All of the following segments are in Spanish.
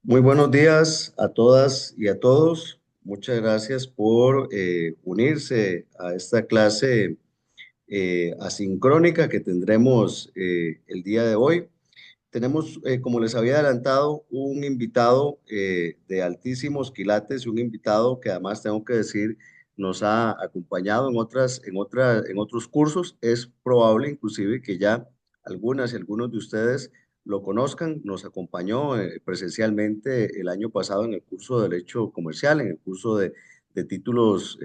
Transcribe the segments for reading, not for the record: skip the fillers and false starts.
Muy buenos días a todas y a todos. Muchas gracias por unirse a esta clase asincrónica que tendremos el día de hoy. Tenemos, como les había adelantado, un invitado de altísimos quilates, un invitado que además tengo que decir nos ha acompañado en otros cursos. Es probable inclusive que ya algunas y algunos de ustedes lo conozcan. Nos acompañó presencialmente el año pasado en el curso de Derecho Comercial, en el curso de títulos,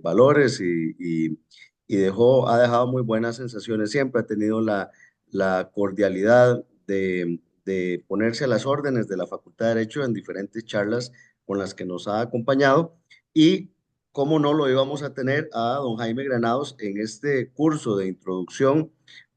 valores ha dejado muy buenas sensaciones. Siempre ha tenido la cordialidad de ponerse a las órdenes de la Facultad de Derecho en diferentes charlas con las que nos ha acompañado. Y cómo no lo íbamos a tener a don Jaime Granados en este curso de introducción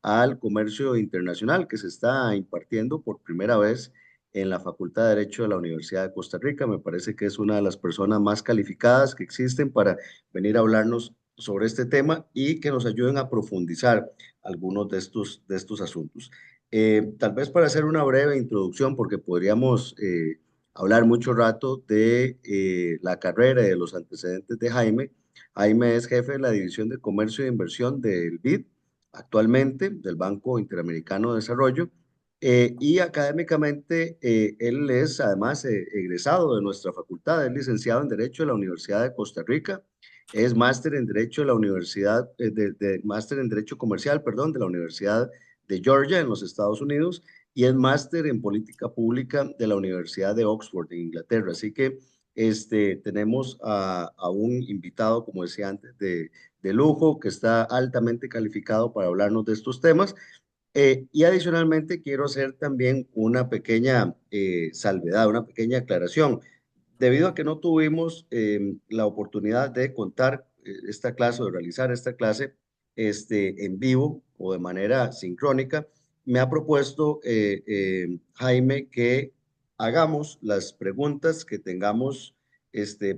al comercio internacional que se está impartiendo por primera vez en la Facultad de Derecho de la Universidad de Costa Rica. Me parece que es una de las personas más calificadas que existen para venir a hablarnos sobre este tema y que nos ayuden a profundizar algunos de estos asuntos. Tal vez para hacer una breve introducción, porque podríamos hablar mucho rato de la carrera y de los antecedentes de Jaime. Jaime es jefe de la División de Comercio e Inversión del BID, actualmente del Banco Interamericano de Desarrollo, y académicamente él es además egresado de nuestra facultad, es licenciado en Derecho de la Universidad de Costa Rica, es máster en Derecho de la Universidad, máster en Derecho Comercial, perdón, de la Universidad de Georgia en los Estados Unidos y es máster en política pública de la Universidad de Oxford en Inglaterra. Así que tenemos a un invitado, como decía antes, de lujo, que está altamente calificado para hablarnos de estos temas. Y adicionalmente quiero hacer también una pequeña salvedad, una pequeña aclaración. Debido a que no tuvimos la oportunidad de contar esta clase o de realizar esta clase en vivo o de manera sincrónica, me ha propuesto Jaime que hagamos las preguntas que tengamos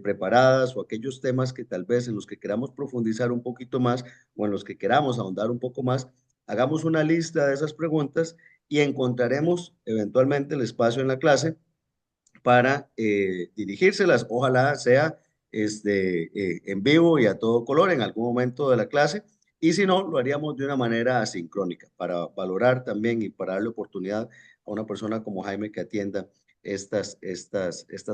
preparadas o aquellos temas que tal vez en los que queramos profundizar un poquito más o en los que queramos ahondar un poco más, hagamos una lista de esas preguntas y encontraremos eventualmente el espacio en la clase para dirigírselas. Ojalá sea en vivo y a todo color en algún momento de la clase. Y si no, lo haríamos de una manera asincrónica para valorar también y para darle oportunidad a una persona como Jaime que atienda estas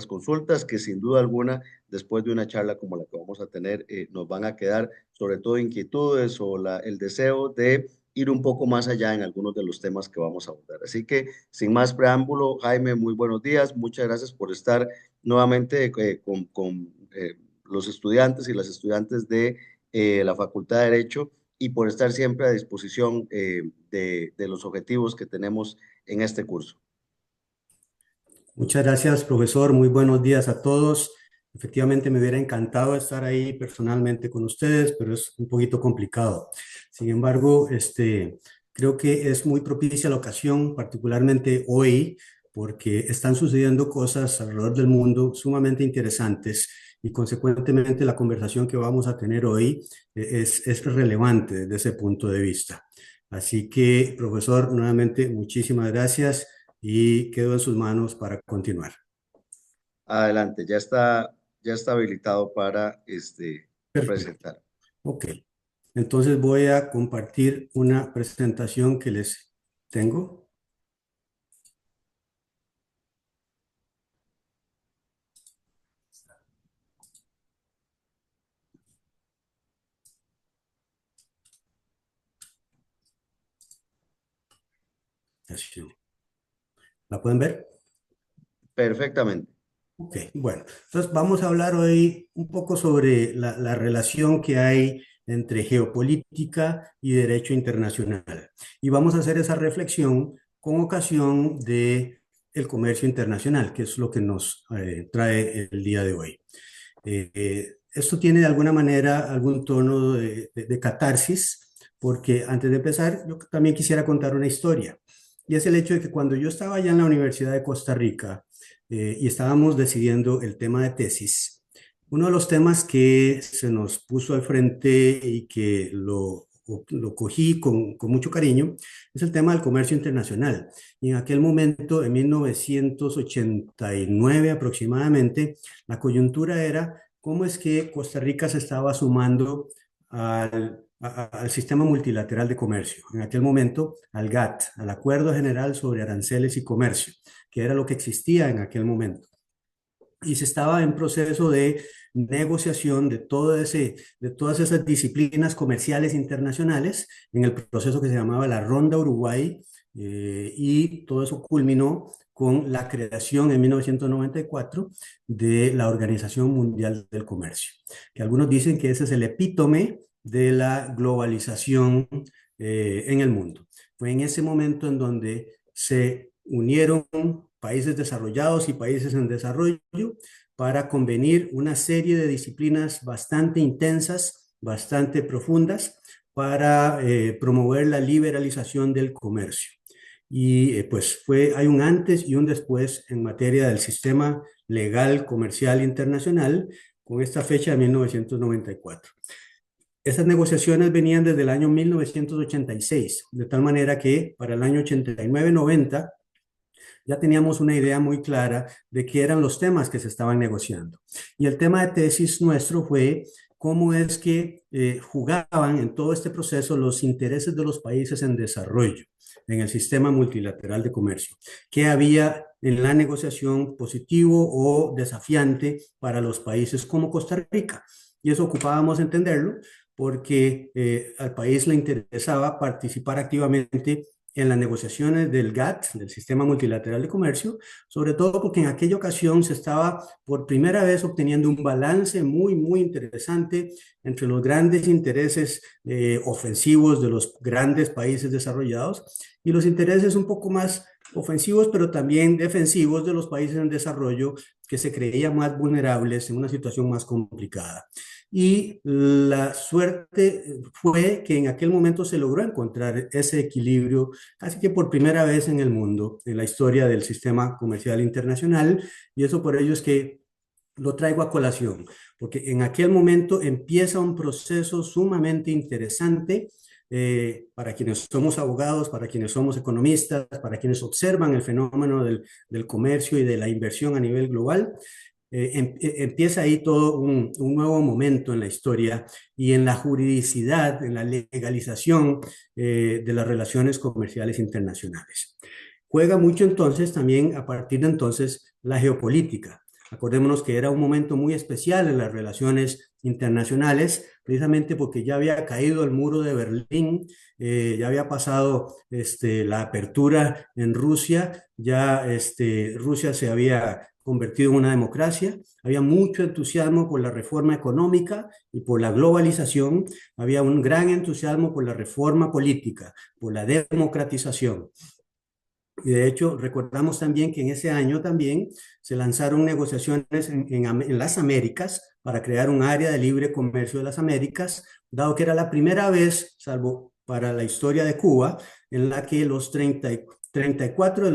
consultas que sin duda alguna, después de una charla como la que vamos a tener, nos van a quedar sobre todo inquietudes o el deseo de ir un poco más allá en algunos de los temas que vamos a abordar. Así que sin más preámbulo, Jaime, muy buenos días. Muchas gracias por estar nuevamente con los estudiantes y las estudiantes de la Facultad de Derecho y por estar siempre a disposición de los objetivos que tenemos en este curso. Muchas gracias, profesor. Muy buenos días a todos. Efectivamente, me hubiera encantado estar ahí personalmente con ustedes, pero es un poquito complicado. Sin embargo, creo que es muy propicia la ocasión, particularmente hoy, porque están sucediendo cosas alrededor del mundo sumamente interesantes y consecuentemente la conversación que vamos a tener hoy es relevante desde ese punto de vista. Así que, profesor, nuevamente, muchísimas gracias y quedo en sus manos para continuar. Adelante, ya está habilitado para Perfecto. presentar. Ok. Entonces voy a compartir una presentación que les tengo. ¿La pueden ver? Perfectamente. Ok, bueno, entonces vamos a hablar hoy un poco sobre la relación que hay entre geopolítica y derecho internacional. Y vamos a hacer esa reflexión con ocasión de el comercio internacional, que es lo que nos trae el día de hoy. Esto tiene de alguna manera algún tono de catarsis, porque antes de empezar, yo también quisiera contar una historia. Y es el hecho de que cuando yo estaba allá en la Universidad de Costa Rica y estábamos decidiendo el tema de tesis, uno de los temas que se nos puso al frente y que lo lo cogí con mucho cariño, es el tema del comercio internacional. Y en aquel momento, en 1989 aproximadamente, la coyuntura era cómo es que Costa Rica se estaba sumando al sistema multilateral de comercio, en aquel momento al GATT, al Acuerdo General sobre Aranceles y Comercio, que era lo que existía en aquel momento. Y se estaba en proceso de negociación de todas esas disciplinas comerciales internacionales en el proceso que se llamaba la Ronda Uruguay, y todo eso culminó con la creación en 1994 de la Organización Mundial del Comercio, que algunos dicen que ese es el epítome de la globalización en el mundo. Fue en ese momento en donde se unieron países desarrollados y países en desarrollo para convenir una serie de disciplinas bastante intensas, bastante profundas, para promover la liberalización del comercio. Y pues hay un antes y un después en materia del sistema legal comercial internacional con esta fecha de 1994. Esas negociaciones venían desde el año 1986, de tal manera que para el año 89-90 ya teníamos una idea muy clara de qué eran los temas que se estaban negociando. Y el tema de tesis nuestro fue cómo es que jugaban en todo este proceso los intereses de los países en desarrollo en el sistema multilateral de comercio. ¿Qué había en la negociación positivo o desafiante para los países como Costa Rica? Y eso ocupábamos entenderlo porque al país le interesaba participar activamente en las negociaciones del GATT, del Sistema Multilateral de Comercio, sobre todo porque en aquella ocasión se estaba por primera vez obteniendo un balance muy, muy interesante entre los grandes intereses ofensivos de los grandes países desarrollados y los intereses un poco más ofensivos, pero también defensivos de los países en desarrollo que se creían más vulnerables en una situación más complicada. Y la suerte fue que en aquel momento se logró encontrar ese equilibrio casi que por primera vez en el mundo, en la historia del sistema comercial internacional, y eso por ello es que lo traigo a colación, porque en aquel momento empieza un proceso sumamente interesante para quienes somos abogados, para quienes somos economistas, para quienes observan el fenómeno del comercio y de la inversión a nivel global. Empieza ahí todo un nuevo momento en la historia y en la juridicidad, en la legalización de las relaciones comerciales internacionales. Juega mucho entonces también a partir de entonces la geopolítica. Acordémonos que era un momento muy especial en las relaciones internacionales, precisamente porque ya había caído el muro de Berlín, ya había pasado la apertura en Rusia, ya Rusia se había convertido en una democracia, había mucho entusiasmo por la reforma económica y por la globalización, había un gran entusiasmo por la reforma política, por la democratización. Y de hecho, recordamos también que en ese año también se lanzaron negociaciones en las Américas para crear un área de libre comercio de las Américas, dado que era la primera vez, salvo para la historia de Cuba, en la que los 34 de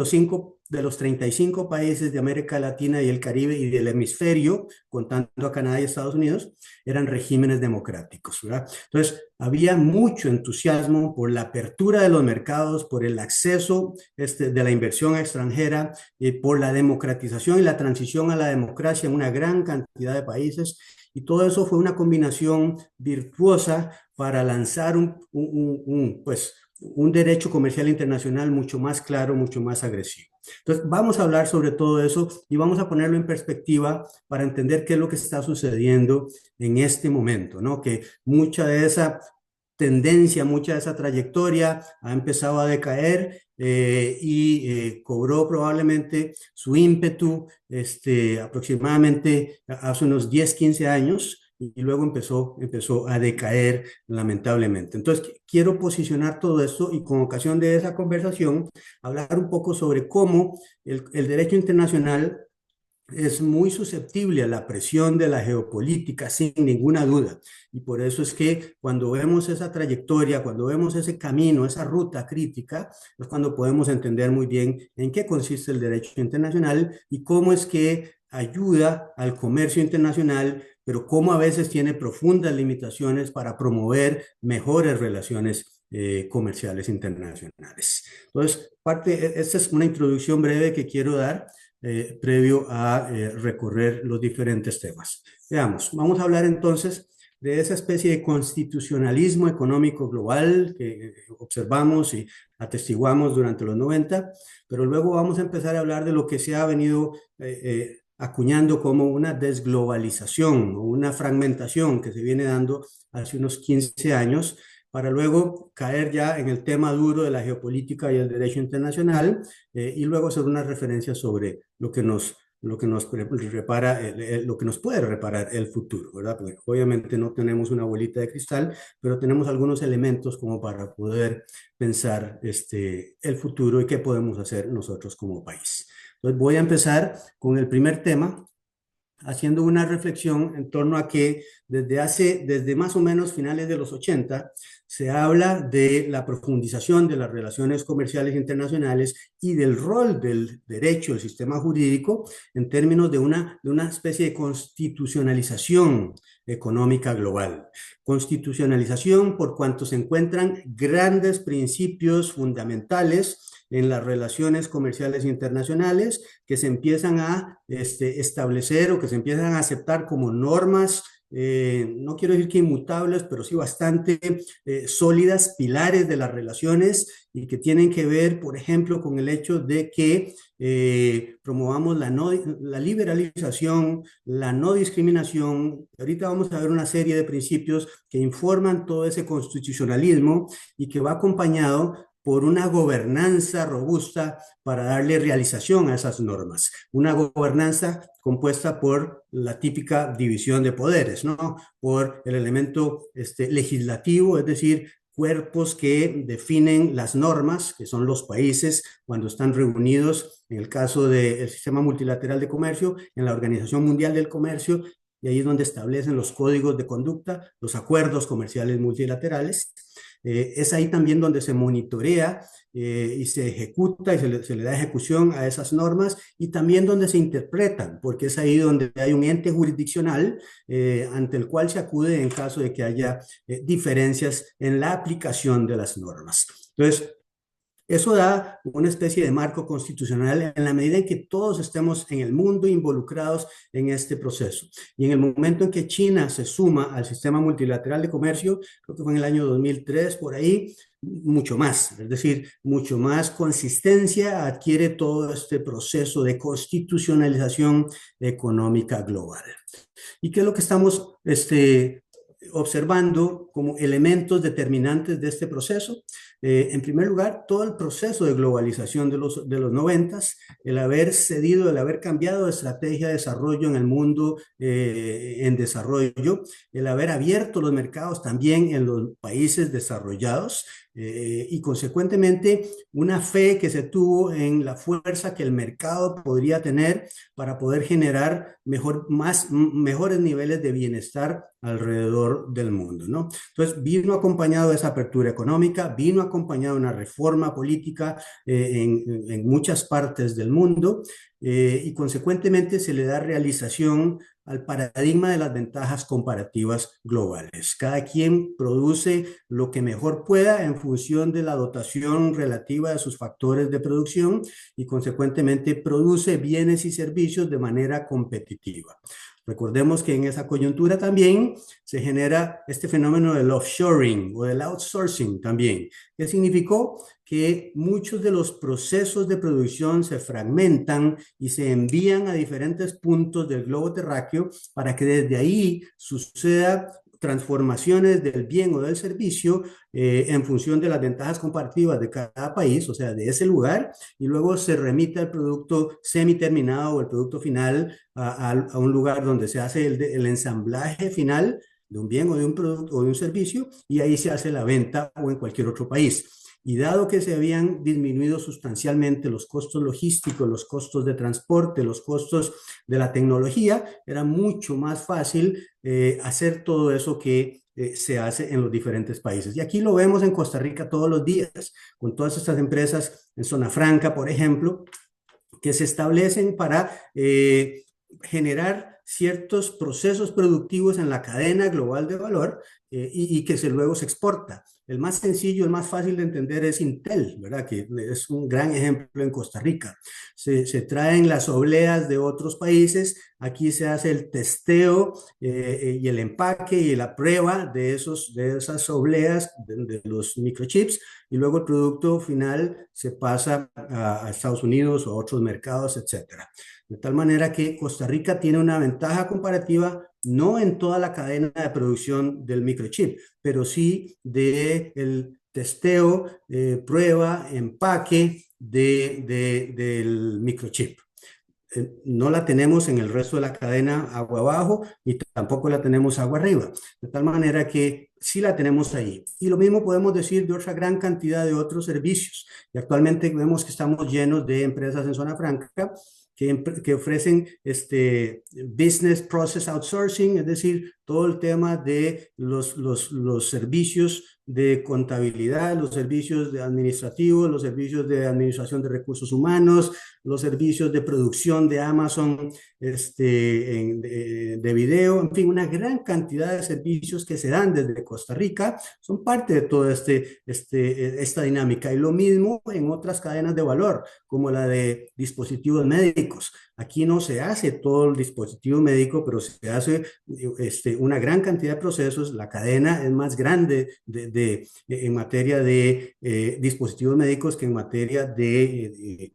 los 35 países de América Latina y el Caribe y del hemisferio, contando a Canadá y Estados Unidos, eran regímenes democráticos, ¿verdad? Entonces, había mucho entusiasmo por la apertura de los mercados, por el acceso de la inversión extranjera, por la democratización y la transición a la democracia en una gran cantidad de países. Y todo eso fue una combinación virtuosa para lanzar un derecho comercial internacional mucho más claro, mucho más agresivo. Entonces, vamos a hablar sobre todo eso y vamos a ponerlo en perspectiva para entender qué es lo que está sucediendo en este momento, ¿no? Que mucha de esa tendencia, mucha de esa trayectoria ha empezado a decaer y cobró probablemente su ímpetu aproximadamente hace unos 10, 15 años y luego empezó a decaer lamentablemente. Entonces, quiero posicionar todo esto y con ocasión de esa conversación, hablar un poco sobre cómo el derecho internacional es muy susceptible a la presión de la geopolítica, sin ninguna duda. Y por eso es que cuando vemos esa trayectoria, cuando vemos ese camino, esa ruta crítica, es cuando podemos entender muy bien en qué consiste el derecho internacional y cómo es que ayuda al comercio internacional pero cómo a veces tiene profundas limitaciones para promover mejores relaciones comerciales internacionales. Entonces, esta es una introducción breve que quiero dar previo a recorrer los diferentes temas. Veamos, vamos a hablar entonces de esa especie de constitucionalismo económico global que observamos y atestiguamos durante los 90, pero luego vamos a empezar a hablar de lo que se ha venido acuñando como una desglobalización o una fragmentación que se viene dando hace unos 15 años, para luego caer ya en el tema duro de la geopolítica y el derecho internacional, y luego hacer una referencia sobre lo que nos repara, lo que nos puede reparar el futuro, ¿verdad? Porque obviamente no tenemos una bolita de cristal, pero tenemos algunos elementos como para poder pensar el futuro y qué podemos hacer nosotros como país. Entonces voy a empezar con el primer tema, haciendo una reflexión en torno a que desde más o menos finales de los 80 se habla de la profundización de las relaciones comerciales internacionales y del rol del derecho, del sistema jurídico, en términos de una especie de constitucionalización económica global. Constitucionalización por cuanto se encuentran grandes principios fundamentales en las relaciones comerciales internacionales que se empiezan a establecer o que se empiezan a aceptar como normas, no quiero decir que inmutables, pero sí bastante sólidas, pilares de las relaciones y que tienen que ver, por ejemplo, con el hecho de que promovamos la liberalización, la no discriminación. Ahorita vamos a ver una serie de principios que informan todo ese constitucionalismo y que va acompañado por una gobernanza robusta para darle realización a esas normas. Una gobernanza compuesta por la típica división de poderes, ¿no? Por el elemento legislativo, es decir, cuerpos que definen las normas, que son los países cuando están reunidos, en el caso del Sistema Multilateral de Comercio, en la Organización Mundial del Comercio, y ahí es donde establecen los códigos de conducta, los acuerdos comerciales multilaterales. Es ahí también donde se monitorea y se ejecuta y se le da ejecución a esas normas y también donde se interpretan, porque es ahí donde hay un ente jurisdiccional ante el cual se acude en caso de que haya diferencias en la aplicación de las normas. Entonces, eso da una especie de marco constitucional en la medida en que todos estemos en el mundo involucrados en este proceso. Y en el momento en que China se suma al sistema multilateral de comercio, creo que fue en el año 2003, por ahí, mucho más, es decir, mucho más consistencia adquiere todo este proceso de constitucionalización económica global. ¿Y qué es lo que estamos observando como elementos determinantes de este proceso? En primer lugar, todo el proceso de globalización de los 90s, el haber cedido, el haber cambiado de estrategia de desarrollo en el mundo en desarrollo, el haber abierto los mercados también en los países desarrollados y consecuentemente una fe que se tuvo en la fuerza que el mercado podría tener para poder generar mejores niveles de bienestar alrededor del mundo, ¿no? Entonces, vino acompañado de esa apertura económica, vino acompañado de una reforma política en muchas partes del mundo y consecuentemente se le da realización al paradigma de las ventajas comparativas globales. Cada quien produce lo que mejor pueda en función de la dotación relativa de sus factores de producción y consecuentemente produce bienes y servicios de manera competitiva. Recordemos que en esa coyuntura también se genera este fenómeno del offshoring o del outsourcing también, que significó que muchos de los procesos de producción se fragmentan y se envían a diferentes puntos del globo terráqueo para que desde ahí suceda transformaciones del bien o del servicio en función de las ventajas comparativas de cada país, o sea, de ese lugar, y luego se remite el producto semiterminado o el producto final a un lugar donde se hace el ensamblaje final de un bien o de un producto o de un servicio, y ahí se hace la venta o en cualquier otro país. Y dado que se habían disminuido sustancialmente los costos logísticos, los costos de transporte, los costos de la tecnología, era mucho más fácil hacer todo eso que se hace en los diferentes países. Y aquí lo vemos en Costa Rica todos los días, con todas estas empresas en Zona Franca, por ejemplo, que se establecen para generar ciertos procesos productivos en la cadena global de valor y que luego se exporta. El más sencillo, el más fácil de entender es Intel, ¿verdad? Que es un gran ejemplo en Costa Rica. Se traen las obleas de otros países, aquí se hace el testeo y el empaque y la prueba de esas obleas de los microchips, y luego el producto final se pasa a Estados Unidos o a otros mercados, etcétera. De tal manera que Costa Rica tiene una ventaja comparativa no en toda la cadena de producción del microchip, pero sí del testeo, prueba, empaque del microchip. No la tenemos en el resto de la cadena agua abajo y tampoco la tenemos agua arriba. De tal manera que sí la tenemos ahí. Y lo mismo podemos decir de otra gran cantidad de otros servicios. Y actualmente vemos que estamos llenos de empresas en zona franca que ofrecen business process outsourcing, es decir, todo el tema de los servicios de contabilidad, los servicios de administrativos, los servicios de administración de recursos humanos, los servicios de producción de Amazon de video, en fin, una gran cantidad de servicios que se dan desde Costa Rica son parte de toda esta dinámica. Y lo mismo en otras cadenas de valor, como la de dispositivos médicos. Aquí no se hace todo el dispositivo médico, pero se hace una gran cantidad de procesos. La cadena es más grande en materia de dispositivos médicos que en materia de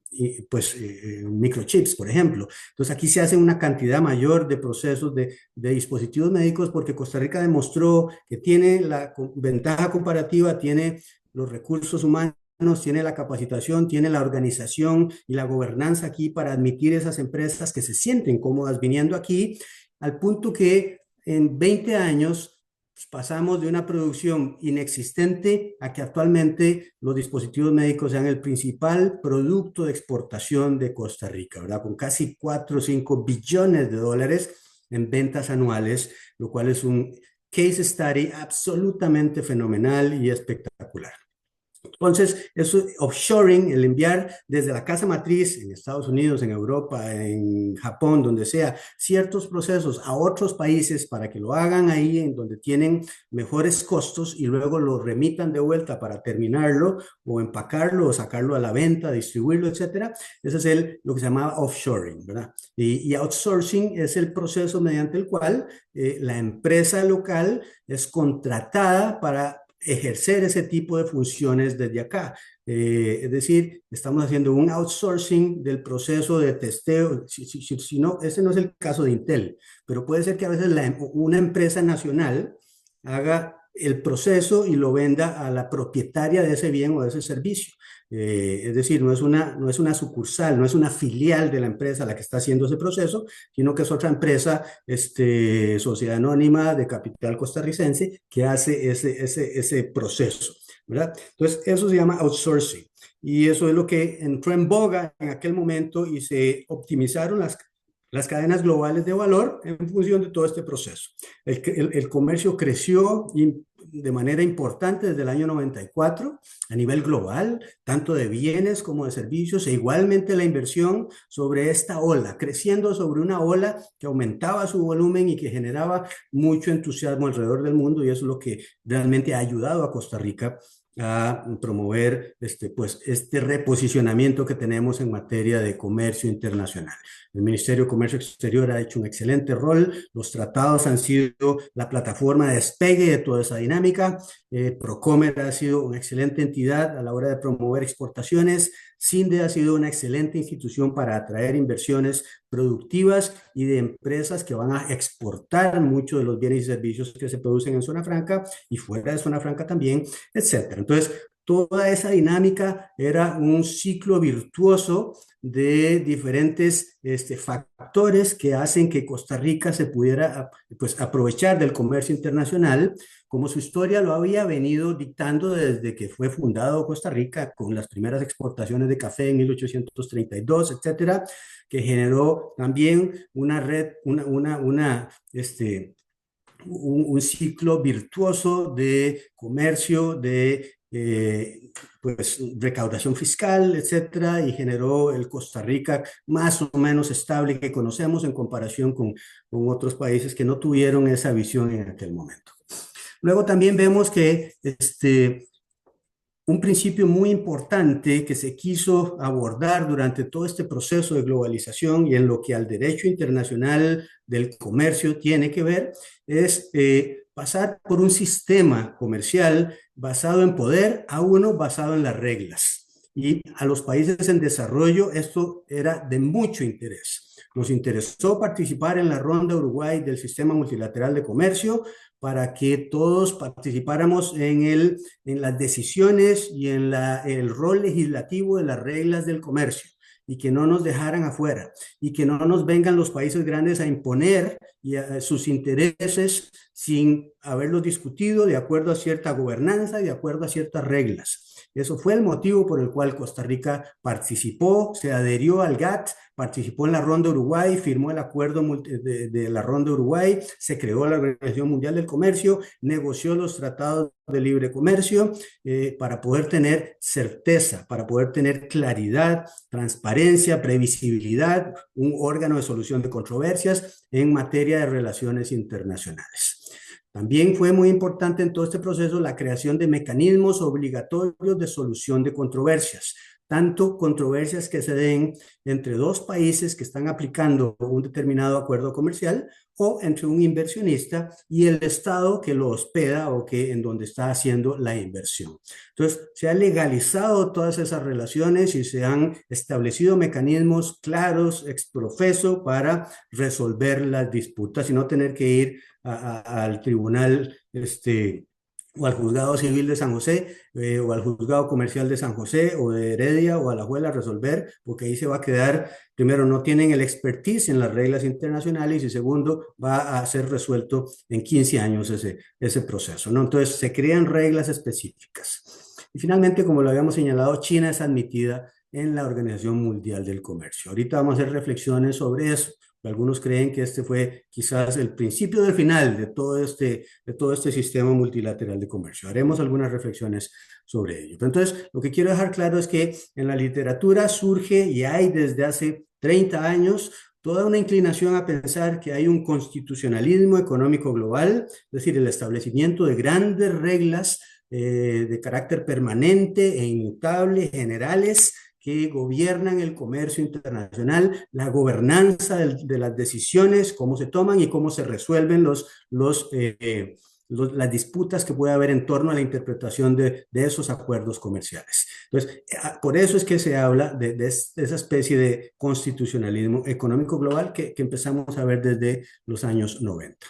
microchips, por ejemplo. Entonces aquí se hace una cantidad mayor de procesos de dispositivos médicos porque Costa Rica demostró que tiene la ventaja comparativa, tiene los recursos humanos, tiene la capacitación, tiene la organización y la gobernanza aquí para admitir esas empresas que se sienten cómodas viniendo aquí, al punto que en 20 años pasamos de una producción inexistente a que actualmente los dispositivos médicos sean el principal producto de exportación de Costa Rica, ¿verdad? Con casi 4 o 5 billones de dólares en ventas anuales, lo cual es un case study absolutamente fenomenal y espectacular. Entonces, eso offshoring, el enviar desde la casa matriz en Estados Unidos, en Europa, en Japón, donde sea, ciertos procesos a otros países para que lo hagan ahí en donde tienen mejores costos y luego lo remitan de vuelta para terminarlo o empacarlo o sacarlo a la venta, distribuirlo, etcétera. Ese es lo que se llama offshoring, ¿verdad? Y outsourcing es el proceso mediante el cual la empresa local es contratada para ejercer ese tipo de funciones desde acá. Es decir, estamos haciendo un outsourcing del proceso de testeo. Si no, ese no es el caso de Intel, pero puede ser que a veces una empresa nacional haga el proceso y lo venda a la propietaria de ese bien o de ese servicio. Es decir, no es una sucursal, no es una filial de la empresa la que está haciendo ese proceso, sino que es otra empresa, sociedad anónima de capital costarricense, que hace ese proceso, ¿verdad? Entonces, eso se llama outsourcing. Y eso es lo que entró en boga en aquel momento y se optimizaron las cadenas globales de valor en función de todo este proceso. El comercio creció de manera importante desde el año 94 a nivel global, tanto de bienes como de servicios, e igualmente la inversión sobre esta ola, creciendo sobre una ola que aumentaba su volumen y que generaba mucho entusiasmo alrededor del mundo, y eso es lo que realmente ha ayudado a Costa Rica a promover este reposicionamiento que tenemos en materia de comercio internacional. El Ministerio de Comercio Exterior ha hecho un excelente rol. Los tratados han sido la plataforma de despegue de toda esa dinámica. Procomer ha sido una excelente entidad a la hora de promover exportaciones. CINDE ha sido una excelente institución para atraer inversiones productivas y de empresas que van a exportar muchos de los bienes y servicios que se producen en zona franca y fuera de zona franca también, etcétera. Entonces, toda esa dinámica era un ciclo virtuoso de diferentes factores que hacen que Costa Rica se pudiera aprovechar del comercio internacional, como su historia lo había venido dictando desde que fue fundado Costa Rica, con las primeras exportaciones de café en 1832, etcétera, que generó también una red, un ciclo virtuoso de comercio, de pues recaudación fiscal, etcétera, y generó el Costa Rica más o menos estable que conocemos en comparación con otros países que no tuvieron esa visión en aquel momento. Luego también vemos que un principio muy importante que se quiso abordar durante todo este proceso de globalización y en lo que al derecho internacional del comercio tiene que ver es pasar por un sistema comercial basado en poder a uno basado en las reglas. Y a los países en desarrollo esto era de mucho interés. Nos interesó participar en la ronda Uruguay del Sistema Multilateral de Comercio para que todos participáramos en las decisiones y en el rol legislativo de las reglas del comercio y que no nos dejaran afuera y que no nos vengan los países grandes a imponer sus intereses sin haberlos discutido de acuerdo a cierta gobernanza y de acuerdo a ciertas reglas. Eso fue el motivo por el cual Costa Rica participó, se adherió al GATT, participó en la Ronda Uruguay, firmó el acuerdo de la Ronda Uruguay, se creó la Organización Mundial del Comercio, negoció los tratados de libre comercio para poder tener certeza, para poder tener claridad, transparencia, previsibilidad, un órgano de solución de controversias en materia de relaciones internacionales. También fue muy importante en todo este proceso la creación de mecanismos obligatorios de solución de controversias, tanto controversias que se den entre dos países que están aplicando un determinado acuerdo comercial o entre un inversionista y el Estado que lo hospeda o que en donde está haciendo la inversión. Entonces, se han legalizado todas esas relaciones y se han establecido mecanismos claros, ex profeso, para resolver las disputas y no tener que ir al tribunal o al juzgado civil de San José, o al juzgado comercial de San José, o de Heredia, o a la Alajuela a resolver, porque ahí se va a quedar, primero, no tienen el expertise en las reglas internacionales, y segundo, va a ser resuelto en 15 años ese proceso, ¿no? Entonces, se crean reglas específicas. Y finalmente, como lo habíamos señalado, China es admitida en la Organización Mundial del Comercio. Ahorita vamos a hacer reflexiones sobre eso. Algunos creen que este fue quizás el principio del final de todo este sistema multilateral de comercio. Haremos algunas reflexiones sobre ello. Pero entonces, lo que quiero dejar claro es que en la literatura surge y hay desde hace 30 años toda una inclinación a pensar que hay un constitucionalismo económico global, es decir, el establecimiento de grandes reglas de carácter permanente e inmutable, generales, que gobiernan el comercio internacional, la gobernanza de las decisiones, cómo se toman y cómo se resuelven las disputas que puede haber en torno a la interpretación de esos acuerdos comerciales. Entonces, por eso es que se habla de esa especie de constitucionalismo económico global que empezamos a ver desde los años 90.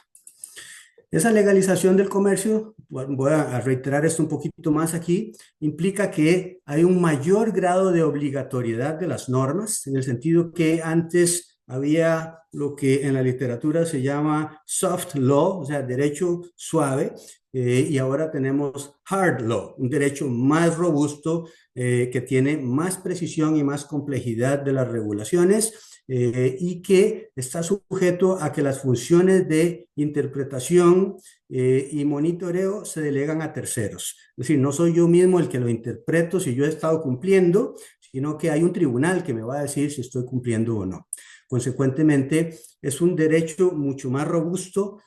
Esa legalización del comercio, voy a reiterar esto un poquito más aquí, implica que hay un mayor grado de obligatoriedad de las normas, en el sentido que antes había lo que en la literatura se llama soft law, o sea, derecho suave, y ahora tenemos hard law, un derecho más robusto que tiene más precisión y más complejidad de las regulaciones, y que está sujeto a que las funciones de interpretación y monitoreo se delegan a terceros. Es decir, no soy yo mismo el que lo interpreto si yo he estado cumpliendo, sino que hay un tribunal que me va a decir si estoy cumpliendo o no. Consecuentemente, es un derecho mucho más robusto,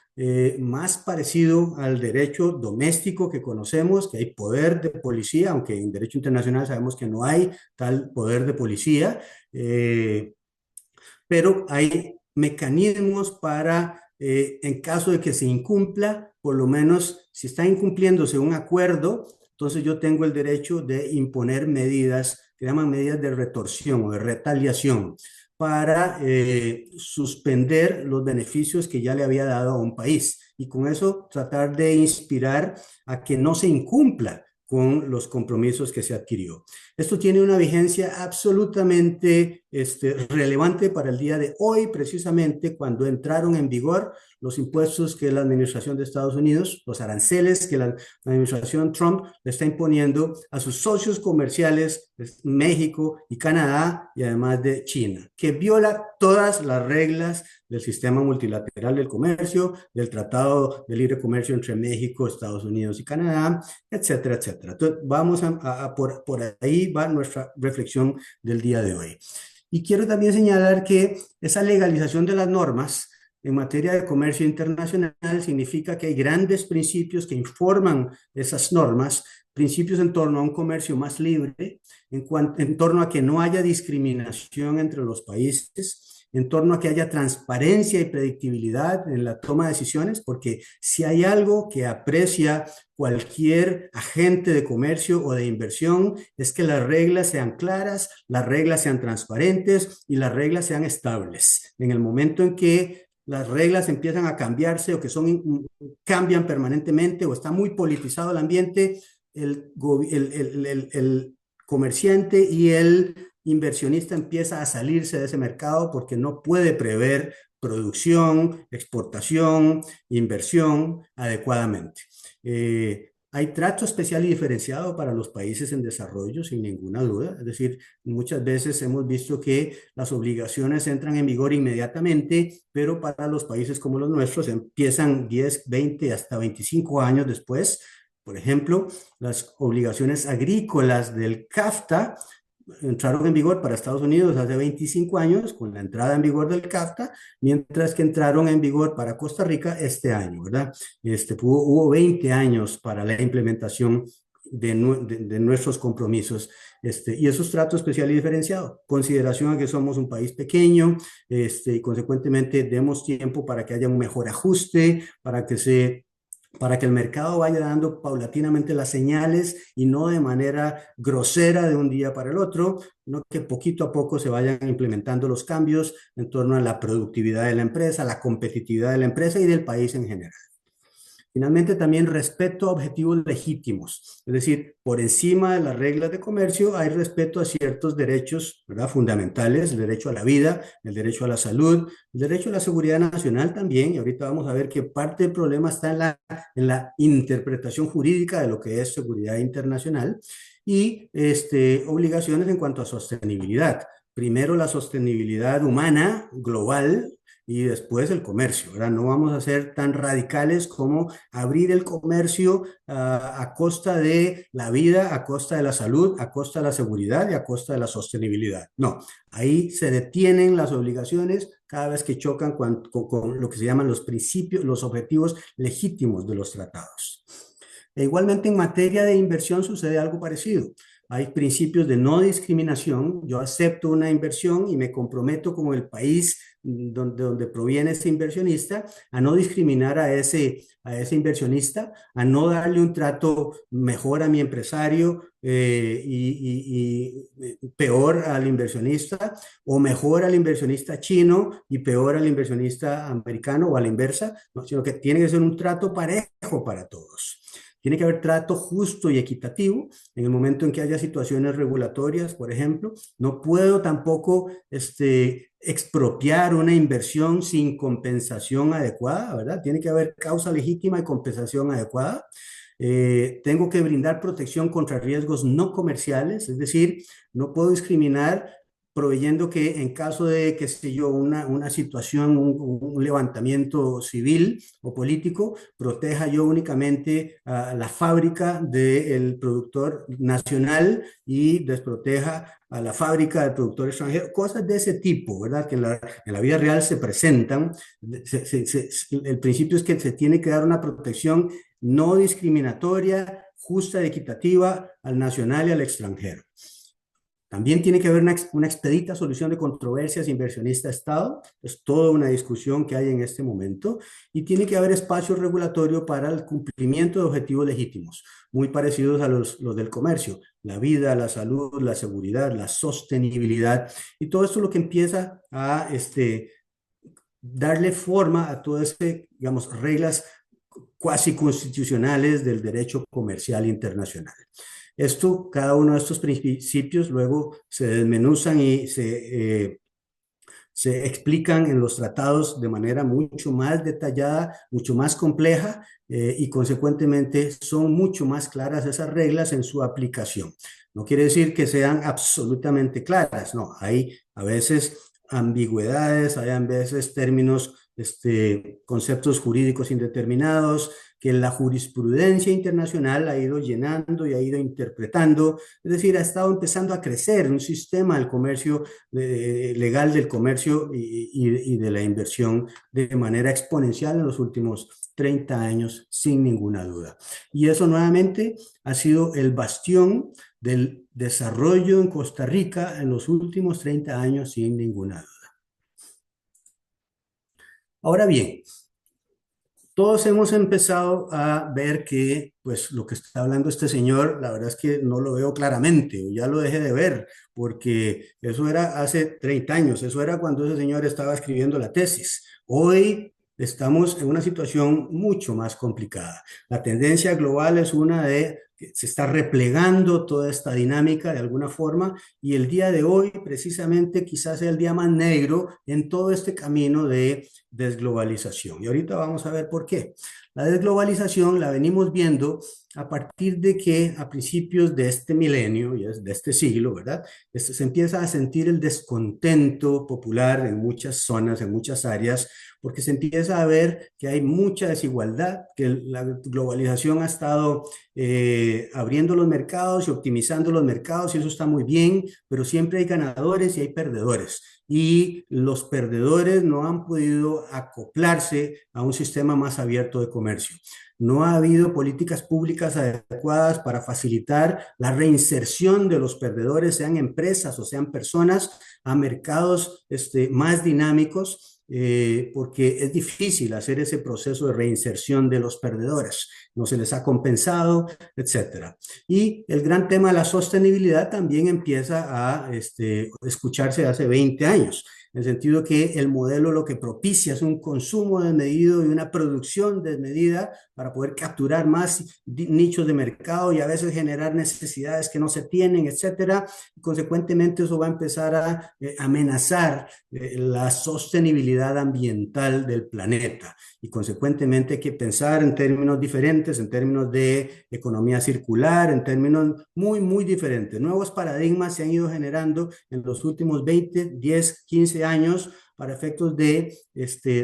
más parecido al derecho doméstico que conocemos, que hay poder de policía, aunque en derecho internacional sabemos que no hay tal poder de policía, pero hay mecanismos para, en caso de que se incumpla, por lo menos si está incumpliéndose un acuerdo, entonces yo tengo el derecho de imponer medidas que llaman medidas de retorsión o de retaliación para suspender los beneficios que ya le había dado a un país y con eso tratar de inspirar a que no se incumpla con los compromisos que se adquirió. Esto tiene una vigencia absolutamente relevante para el día de hoy, precisamente cuando entraron en vigor los impuestos que la administración de Estados Unidos, los aranceles que la administración Trump le está imponiendo a sus socios comerciales, México y Canadá, y además de China, que viola todas las reglas del sistema multilateral del comercio, del Tratado de Libre Comercio entre México, Estados Unidos y Canadá, etcétera, etcétera. Entonces, vamos por ahí va nuestra reflexión del día de hoy. Y quiero también señalar que esa legalización de las normas en materia de comercio internacional significa que hay grandes principios que informan esas normas, principios en torno a un comercio más libre, en torno a que no haya discriminación entre los países, en torno a que haya transparencia y predictibilidad en la toma de decisiones, porque si hay algo que aprecia cualquier agente de comercio o de inversión, es que las reglas sean claras, las reglas sean transparentes y las reglas sean estables. En el momento en que las reglas empiezan a cambiarse o que cambian permanentemente o está muy politizado el ambiente, el comerciante y el inversionista empieza a salirse de ese mercado porque no puede prever producción, exportación, inversión adecuadamente. Hay trato especial y diferenciado para los países en desarrollo, sin ninguna duda. Es decir, muchas veces hemos visto que las obligaciones entran en vigor inmediatamente, pero para los países como los nuestros empiezan 10, 20, hasta 25 años después. Por ejemplo, las obligaciones agrícolas del CAFTA entraron en vigor para Estados Unidos hace 25 años con la entrada en vigor del CAFTA, mientras que entraron en vigor para Costa Rica este año, ¿verdad? Hubo 20 años para la implementación de nuestros compromisos. Y esos tratos especial y diferenciado, consideración a que somos un país pequeño, y consecuentemente demos tiempo para que haya un mejor ajuste, para que el mercado vaya dando paulatinamente las señales y no de manera grosera de un día para el otro, sino que poquito a poco se vayan implementando los cambios en torno a la productividad de la empresa, la competitividad de la empresa y del país en general. Finalmente, también respeto a objetivos legítimos, es decir, por encima de las reglas de comercio hay respeto a ciertos derechos, ¿verdad?, fundamentales, el derecho a la vida, el derecho a la salud, el derecho a la seguridad nacional también, y ahorita vamos a ver que parte del problema está en la interpretación jurídica de lo que es seguridad internacional, y obligaciones en cuanto a sostenibilidad. Primero la sostenibilidad humana global, y después el comercio, ¿verdad? No vamos a ser tan radicales como abrir el comercio a costa de la vida, a costa de la salud, a costa de la seguridad y a costa de la sostenibilidad. No, ahí se detienen las obligaciones cada vez que chocan con lo que se llaman los principios, los objetivos legítimos de los tratados. E igualmente en materia de inversión sucede algo parecido. Hay principios de no discriminación. Yo acepto una inversión y me comprometo como el país donde proviene ese inversionista a no discriminar a ese inversionista, a no darle un trato mejor a mi empresario y peor al inversionista, o mejor al inversionista chino y peor al inversionista americano, o a la inversa, ¿no? Sino que tiene que ser un trato parejo para todos. Tiene que haber trato justo y equitativo en el momento en que haya situaciones regulatorias, por ejemplo. No puedo tampoco expropiar una inversión sin compensación adecuada, ¿verdad? Tiene que haber causa legítima y compensación adecuada. Tengo que brindar protección contra riesgos no comerciales, es decir, no puedo discriminar proveyendo que en caso de, qué sé yo, una situación, un levantamiento civil o político, proteja yo únicamente a la fábrica del productor nacional y desproteja a la fábrica del productor extranjero, cosas de ese tipo, ¿verdad? Que en la vida real se presentan. El principio es que se tiene que dar una protección no discriminatoria, justa y equitativa al nacional y al extranjero. También tiene que haber una expedita solución de controversias inversionista-Estado, es toda una discusión que hay en este momento, y tiene que haber espacio regulatorio para el cumplimiento de objetivos legítimos, muy parecidos a los del comercio, la vida, la salud, la seguridad, la sostenibilidad, y todo esto es lo que empieza a darle forma a todas digamos, reglas cuasi constitucionales del derecho comercial internacional. Cada uno de estos principios luego se desmenuzan y se se explican en los tratados de manera mucho más detallada, mucho más compleja, y consecuentemente son mucho más claras esas reglas en su aplicación. No quiere decir que sean absolutamente claras, no, hay a veces ambigüedades, hay a veces términos, conceptos jurídicos indeterminados que la jurisprudencia internacional ha ido llenando y ha ido interpretando, es decir, ha estado empezando a crecer un sistema del comercio, legal del comercio y de la inversión de manera exponencial en los últimos 30 años, sin ninguna duda. Y eso nuevamente ha sido el bastión del desarrollo en Costa Rica en los últimos 30 años, sin ninguna duda. Ahora bien, todos hemos empezado a ver que, pues, lo que está hablando este señor, la verdad es que no lo veo claramente, o ya lo dejé de ver, porque eso era hace 30 años, eso era cuando ese señor estaba escribiendo la tesis. Hoy estamos en una situación mucho más complicada. La tendencia global es una de que se está replegando toda esta dinámica de alguna forma, y el día de hoy precisamente quizás sea el día más negro en todo este camino de desglobalización. Y ahorita vamos a ver por qué. La desglobalización la venimos viendo a partir de que a principios de este milenio, de este siglo, ¿verdad? Se empieza a sentir el descontento popular en muchas zonas, en muchas áreas, porque se empieza a ver que hay mucha desigualdad, que la globalización ha estado abriendo los mercados y optimizando los mercados, y eso está muy bien, pero siempre hay ganadores y hay perdedores. Y los perdedores no han podido acoplarse a un sistema más abierto de comercio. No ha habido políticas públicas adecuadas para facilitar la reinserción de los perdedores, sean empresas o sean personas, a mercados más dinámicos, porque es difícil hacer ese proceso de reinserción de los perdedores. No se les ha compensado, etcétera. Y el gran tema de la sostenibilidad también empieza a escucharse hace 20 años, en el sentido que el modelo lo que propicia es un consumo desmedido y una producción desmedida para poder capturar más nichos de mercado y a veces generar necesidades que no se tienen, etcétera. Consecuentemente, eso va a empezar a amenazar la sostenibilidad ambiental del planeta, y consecuentemente hay que pensar en términos diferentes, en términos de economía circular, en términos muy, muy diferentes. Nuevos paradigmas se han ido generando en los últimos 20, 10, 15 años para efectos de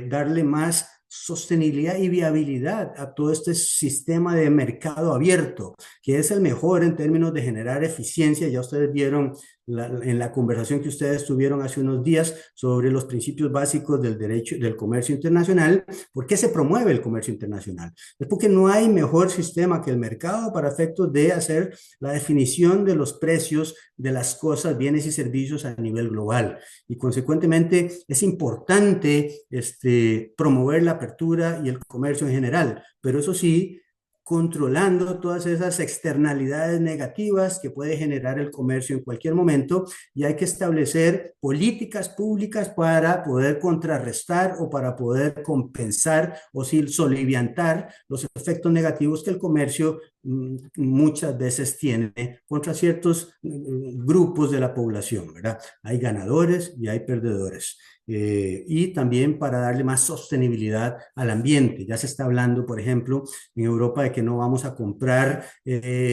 darle más sostenibilidad y viabilidad a todo este sistema de mercado abierto, que es el mejor en términos de generar eficiencia. Ya ustedes vieron en la conversación que ustedes tuvieron hace unos días sobre los principios básicos del derecho del comercio internacional. ¿Por qué se promueve el comercio internacional? Es porque no hay mejor sistema que el mercado para efectos de hacer la definición de los precios de las cosas, bienes y servicios a nivel global. Y consecuentemente es importante promover la apertura y el comercio en general, pero eso sí, controlando todas esas externalidades negativas que puede generar el comercio en cualquier momento, y hay que establecer políticas públicas para poder contrarrestar o para poder compensar o soliviantar los efectos negativos que el comercio muchas veces tiene contra ciertos grupos de la población, ¿verdad? Hay ganadores y hay perdedores. Y también para darle más sostenibilidad al ambiente. Ya se está hablando, por ejemplo, en Europa de que no vamos a comprar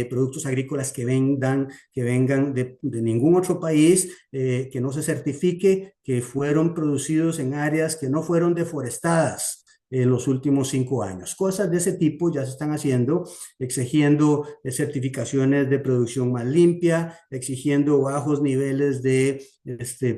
productos agrícolas que vengan de ningún otro país, que no se certifique que fueron producidos en áreas que no fueron deforestadas en los últimos 5 años. Cosas de ese tipo ya se están haciendo, exigiendo certificaciones de producción más limpia, exigiendo bajos niveles de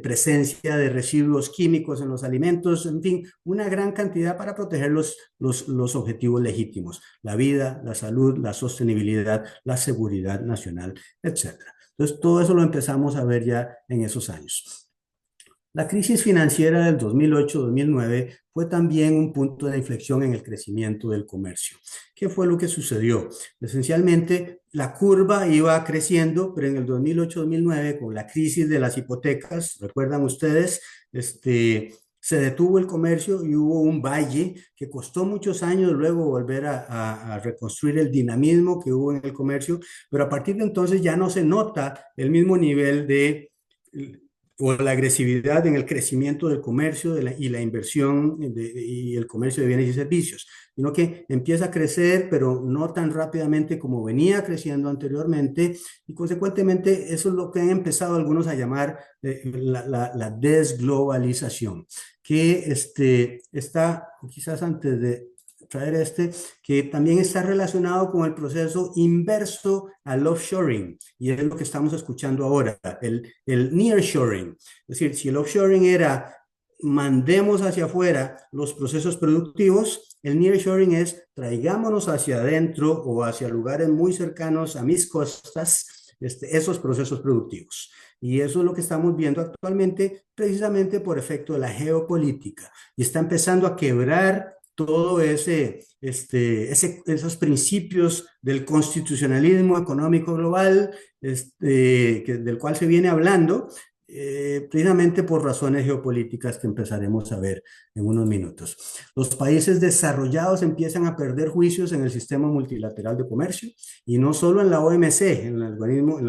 presencia de residuos químicos en los alimentos, en fin, una gran cantidad para proteger los objetivos legítimos: la vida, la salud, la sostenibilidad, la seguridad nacional, etcétera. Entonces, todo eso lo empezamos a ver ya en esos años. La crisis financiera del 2008-2009 fue también un punto de inflexión en el crecimiento del comercio. ¿Qué fue lo que sucedió? Esencialmente, la curva iba creciendo, pero en el 2008-2009, con la crisis de las hipotecas, recuerdan ustedes, se detuvo el comercio y hubo un valle que costó muchos años luego volver a reconstruir el dinamismo que hubo en el comercio, pero a partir de entonces ya no se nota el mismo nivel de o la agresividad en el crecimiento del comercio y la inversión y el comercio de bienes y servicios, sino que empieza a crecer, pero no tan rápidamente como venía creciendo anteriormente, y consecuentemente eso es lo que han empezado algunos a llamar la desglobalización, que está, quizás antes de traer que también está relacionado con el proceso inverso al offshoring, y es lo que estamos escuchando ahora, el nearshoring. Es decir, si el offshoring era mandemos hacia afuera los procesos productivos, el nearshoring es traigámonos hacia adentro o hacia lugares muy cercanos a mis costas esos procesos productivos. Y eso es lo que estamos viendo actualmente, precisamente por efecto de la geopolítica. Y está empezando a quebrar todo esos principios del constitucionalismo económico global, del cual se viene hablando, precisamente por razones geopolíticas que empezaremos a ver en unos minutos. Los países desarrollados empiezan a perder juicios en el sistema multilateral de comercio, y no solo en la OMC, en el organismo, en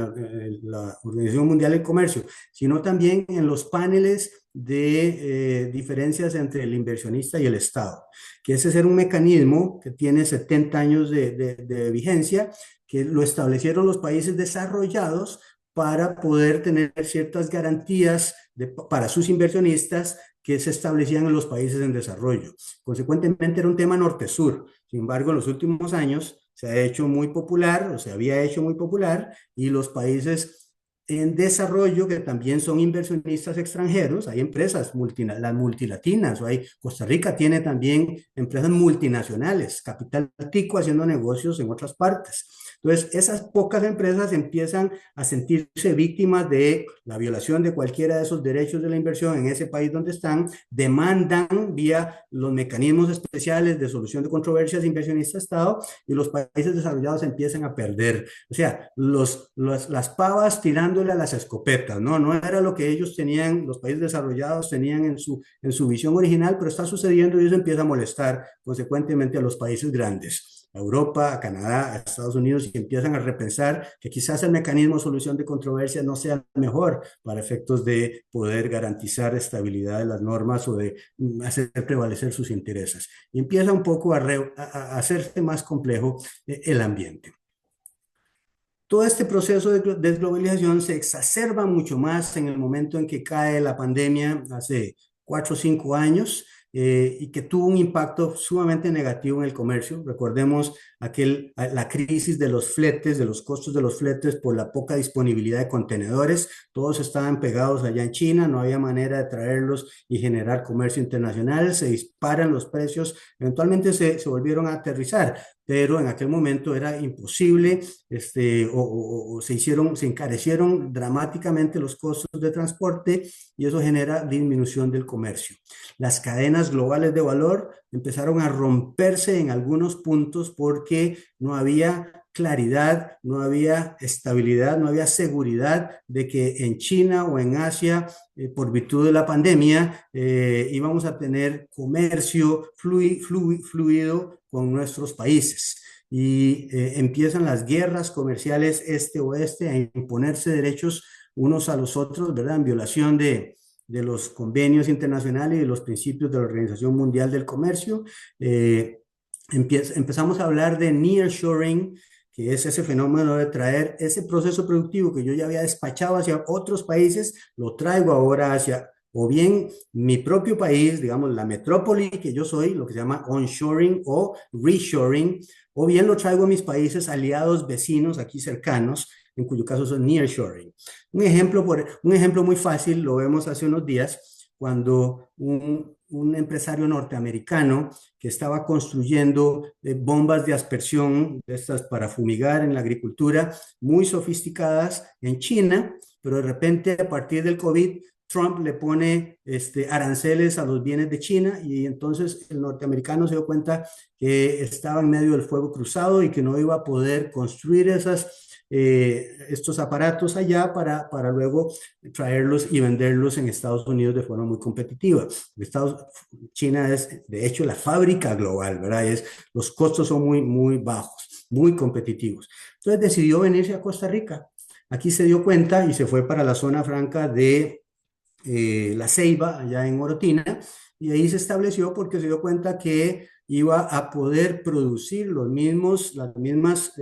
la Organización Mundial del Comercio, sino también en los paneles de diferencias entre el inversionista y el Estado, que ese es un mecanismo que tiene 70 años de vigencia, que lo establecieron los países desarrollados para poder tener ciertas garantías para sus inversionistas que se establecían en los países en desarrollo. Consecuentemente era un tema norte-sur. Sin embargo, en los últimos años se ha hecho muy popular, o se había hecho muy popular, y los países en desarrollo, que también son inversionistas extranjeros, hay empresas las multilatinas, o hay, Costa Rica tiene también empresas multinacionales, capital tico haciendo negocios en otras partes. Entonces, esas pocas empresas empiezan a sentirse víctimas de la violación de cualquiera de esos derechos de la inversión en ese país donde están, demandan vía los mecanismos especiales de solución de controversias inversionista-Estado, y los países desarrollados empiezan a perder. O sea, las pavas tirándole a las escopetas, ¿no? No era lo que ellos tenían, los países desarrollados tenían en su visión original, pero está sucediendo y eso empieza a molestar consecuentemente a los países grandes, a Europa, a Canadá, a Estados Unidos, y empiezan a repensar que quizás el mecanismo de solución de controversias no sea mejor para efectos de poder garantizar estabilidad de las normas o de hacer prevalecer sus intereses. Y empieza un poco a hacerse más complejo el ambiente. Todo este proceso de desglobalización se exacerba mucho más en el momento en que cae la pandemia hace 4 o 5 años, y que tuvo un impacto sumamente negativo en el comercio. Recordemos la crisis de los fletes, de los costos de los fletes por la poca disponibilidad de contenedores. Todos estaban pegados allá en China, no había manera de traerlos y generar comercio internacional, se disparan los precios, eventualmente se volvieron a aterrizar, pero en aquel momento era imposible, se encarecieron dramáticamente los costos de transporte, y eso genera disminución del comercio. Las cadenas globales de valor empezaron a romperse en algunos puntos porque no había claridad, no había estabilidad, no había seguridad de que en China o en Asia, por virtud de la pandemia, íbamos a tener comercio fluido con nuestros países. Y empiezan las guerras comerciales este-oeste a imponerse derechos unos a los otros, ¿verdad? En violación de los convenios internacionales y de los principios de la Organización Mundial del Comercio. Empezamos a hablar de nearshoring, que es ese fenómeno de traer ese proceso productivo que yo ya había despachado hacia otros países, lo traigo ahora hacia, o bien mi propio país, digamos, la metrópoli que yo soy, lo que se llama onshoring o reshoring, o bien lo traigo a mis países aliados, vecinos, aquí cercanos, en cuyo caso son nearshoring. Un ejemplo muy fácil lo vemos hace unos días, cuando un empresario norteamericano que estaba construyendo bombas de aspersión, de estas para fumigar en la agricultura, muy sofisticadas en China, pero de repente a partir del COVID, Trump le pone aranceles a los bienes de China, y entonces el norteamericano se dio cuenta que estaba en medio del fuego cruzado y que no iba a poder construir estos aparatos allá para luego traerlos y venderlos en Estados Unidos de forma muy competitiva. China es, de hecho, la fábrica global, ¿verdad? Los costos son muy, muy bajos, muy competitivos. Entonces decidió venirse a Costa Rica. Aquí se dio cuenta y se fue para la zona franca de La Ceiba, allá en Orotina, y ahí se estableció porque se dio cuenta que iba a poder producir las mismas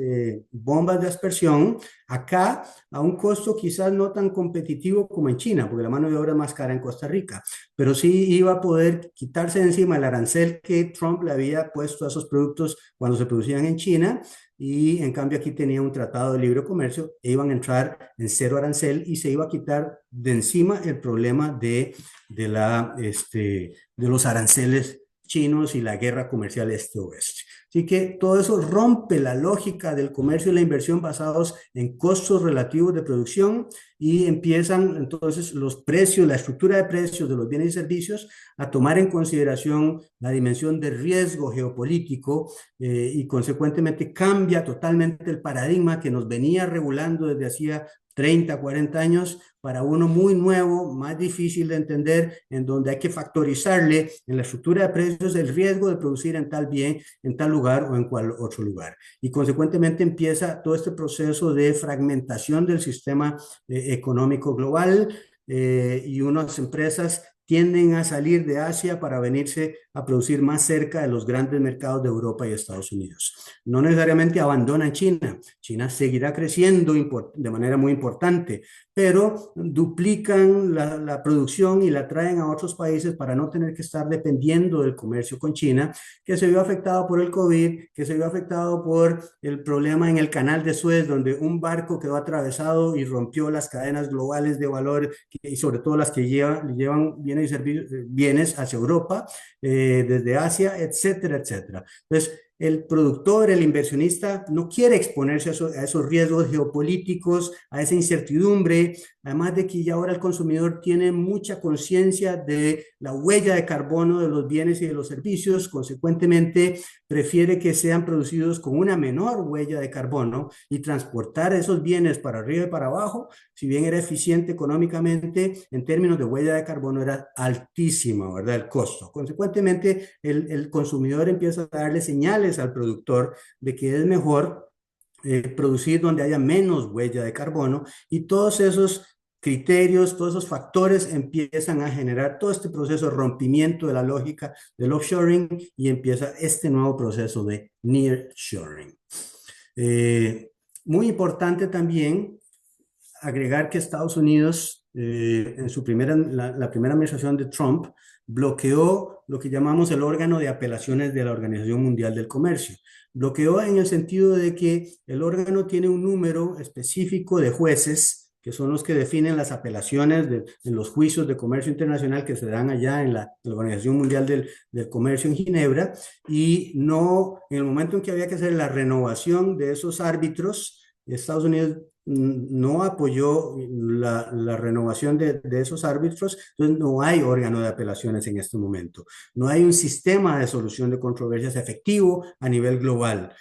bombas de aspersión acá a un costo quizás no tan competitivo como en China, porque la mano de obra es más cara en Costa Rica, pero sí iba a poder quitarse de encima el arancel que Trump le había puesto a esos productos cuando se producían en China, y en cambio aquí tenía un tratado de libre comercio e iban a entrar en cero arancel y se iba a quitar de encima el problema de los aranceles chinos y la guerra comercial este-oeste. Así que todo eso rompe la lógica del comercio y la inversión basados en costos relativos de producción, y empiezan entonces los precios, la estructura de precios de los bienes y servicios a tomar en consideración la dimensión de riesgo geopolítico, y consecuentemente cambia totalmente el paradigma que nos venía regulando desde hacía 30, 40 años para uno muy nuevo, más difícil de entender, en donde hay que factorizarle en la estructura de precios el riesgo de producir en tal bien, en tal lugar o en cual otro lugar. Y consecuentemente empieza todo este proceso de fragmentación del sistema económico global, y unas empresas tienden a salir de Asia para venirse a producir más cerca de los grandes mercados de Europa y Estados Unidos. No necesariamente abandonan China. China seguirá creciendo de manera muy importante, pero duplican la producción y la traen a otros países para no tener que estar dependiendo del comercio con China, que se vio afectado por el COVID, que se vio afectado por el problema en el canal de Suez, donde un barco quedó atravesado y rompió las cadenas globales de valor, y sobre todo las que llevan bienes y servicios, bienes hacia Europa, desde Asia, etcétera, etcétera. Entonces, el productor, el inversionista, no quiere exponerse a esos riesgos geopolíticos, a esa incertidumbre, además de que ya ahora el consumidor tiene mucha conciencia de la huella de carbono de los bienes y de los servicios, consecuentemente prefiere que sean producidos con una menor huella de carbono, y transportar esos bienes para arriba y para abajo, si bien era eficiente económicamente, en términos de huella de carbono era altísima, ¿verdad? El costo. Consecuentemente, el consumidor empieza a darle señales al productor de que es mejor producir donde haya menos huella de carbono, y todos esos criterios, todos esos factores empiezan a generar todo este proceso de rompimiento de la lógica del offshoring, y empieza este nuevo proceso de nearshoring. Muy importante también agregar que Estados Unidos, en la primera administración de Trump, bloqueó lo que llamamos el órgano de apelaciones de la Organización Mundial del Comercio. Bloqueó en el sentido de que el órgano tiene un número específico de jueces, que son los que definen las apelaciones en los juicios de comercio internacional que se dan allá en la Organización Mundial del Comercio en Ginebra, y no, en el momento en que había que hacer la renovación de esos árbitros, Estados Unidos no apoyó la renovación de esos árbitros, entonces no hay órgano de apelaciones en este momento. No hay un sistema de solución de controversias efectivo a nivel global.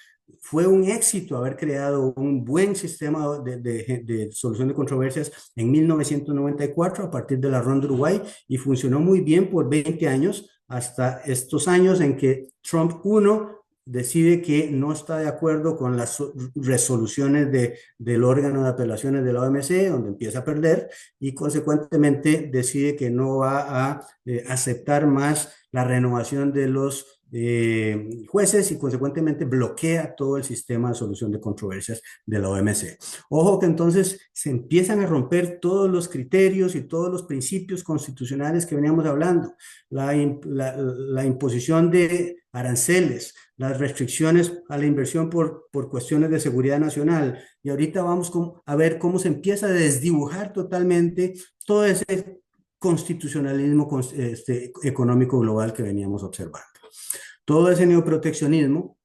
Fue un éxito haber creado un buen sistema de solución de controversias en 1994 a partir de la Ronda de Uruguay, y funcionó muy bien por 20 años, hasta estos años en que Trump 1 decide que no está de acuerdo con las resoluciones del órgano de apelaciones de la OMC, donde empieza a perder, y consecuentemente decide que no va a aceptar más la renovación de los jueces, y consecuentemente bloquea todo el sistema de solución de controversias de la OMC. Ojo que entonces se empiezan a romper todos los criterios y todos los principios constitucionales que veníamos hablando, la imposición de aranceles, las restricciones a la inversión por cuestiones de seguridad nacional, y ahorita vamos a ver cómo se empieza a desdibujar totalmente todo ese constitucionalismo económico global que veníamos observando. Todo ese neoproteccionismo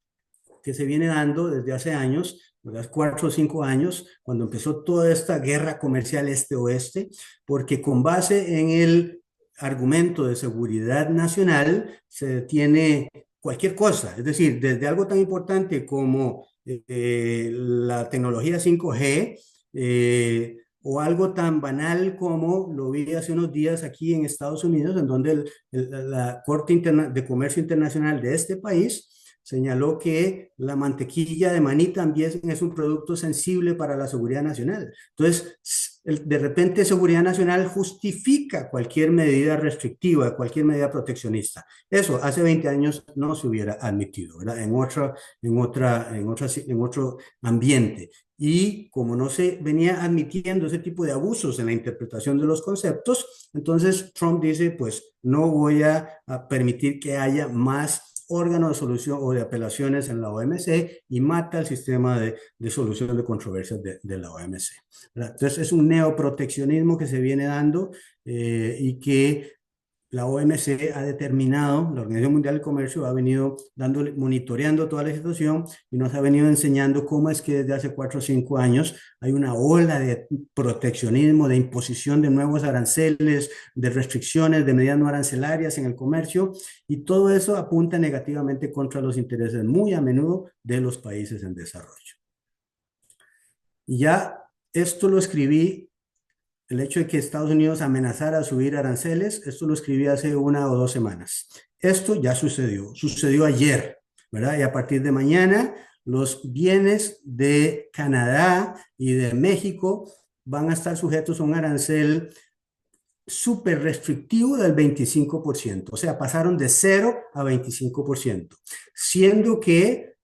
que se viene dando desde hace años, ¿verdad? 4 o 5 años, cuando empezó toda esta guerra comercial este-oeste, porque con base en el argumento de seguridad nacional se detiene cualquier cosa, es decir, desde algo tan importante como la tecnología 5G, o algo tan banal como lo vi hace unos días aquí en Estados Unidos, en donde la Corte de Comercio Internacional de este país señaló que la mantequilla de maní también es un producto sensible para la seguridad nacional. Entonces, de repente seguridad nacional justifica cualquier medida restrictiva, cualquier medida proteccionista. Eso hace 20 años no se hubiera admitido, ¿verdad? En otro ambiente. Y como no se venía admitiendo ese tipo de abusos en la interpretación de los conceptos, entonces Trump dice, pues no voy a permitir que haya más órganos de solución o de apelaciones en la OMC y mata el sistema de solución de controversias de la OMC. ¿Verdad? Entonces es un neoproteccionismo que se viene dando y que la OMC ha determinado, la Organización Mundial del Comercio ha venido monitoreando toda la situación y nos ha venido enseñando cómo es que desde hace 4 o 5 años hay una ola de proteccionismo, de imposición de nuevos aranceles, de restricciones, de medidas no arancelarias en el comercio, y todo eso apunta negativamente contra los intereses muy a menudo de los países en desarrollo. Y ya esto lo escribí. El hecho de que Estados Unidos amenazara a subir aranceles, esto lo escribí hace 1 o 2 semanas. Esto ya sucedió ayer, ¿verdad? Y a partir de mañana, los bienes de Canadá y de México van a estar sujetos a un arancel súper restrictivo del 25%. O sea, pasaron de 0 a 25%, siendo que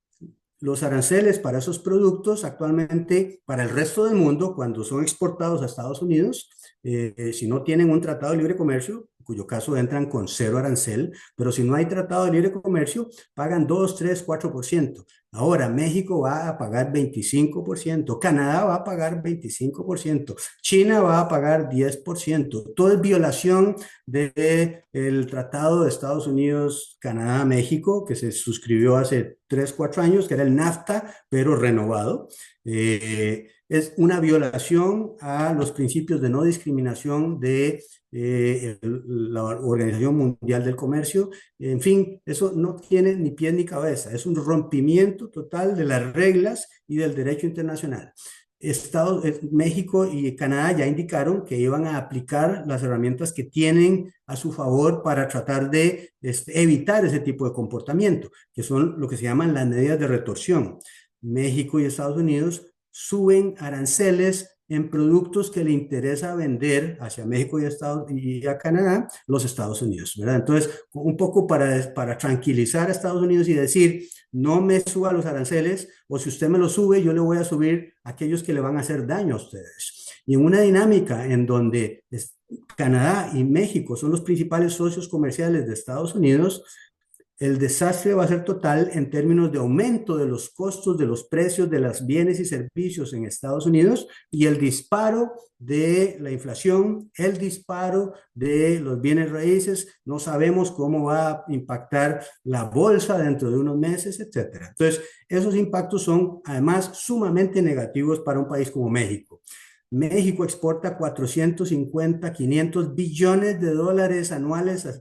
los aranceles para esos productos actualmente para el resto del mundo, cuando son exportados a Estados Unidos, si no tienen un tratado de libre comercio, en cuyo caso entran con 0 arancel, pero si no hay tratado de libre comercio, pagan 2, 3, 4%. Ahora México va a pagar 25%, Canadá va a pagar 25%, China va a pagar 10%. Todo es violación del Tratado de Estados Unidos, Canadá, México, que se suscribió hace 3, 4 años, que era el NAFTA, pero renovado. Es una violación a los principios de no discriminación de la Organización Mundial del Comercio. En fin, eso no tiene ni pie ni cabeza. Es un rompimiento total de las reglas y del derecho internacional. México y Canadá ya indicaron que iban a aplicar las herramientas que tienen a su favor para tratar de evitar ese tipo de comportamiento, que son lo que se llaman las medidas de retorsión. México y Estados Unidos suben aranceles en productos que le interesa vender hacia México y a Canadá, los Estados Unidos, ¿verdad? Entonces, un poco para tranquilizar a Estados Unidos y decir, no me suba los aranceles, o si usted me los sube, yo le voy a subir a aquellos que le van a hacer daño a ustedes. Y en una dinámica en donde Canadá y México son los principales socios comerciales de Estados Unidos, el desastre va a ser total en términos de aumento de los costos, de los precios de los bienes y servicios en Estados Unidos y el disparo de la inflación, el disparo de los bienes raíces. No sabemos cómo va a impactar la bolsa dentro de unos meses, etcétera. Entonces, esos impactos son además sumamente negativos para un país como México. México exporta 450, 500 billones de dólares anuales a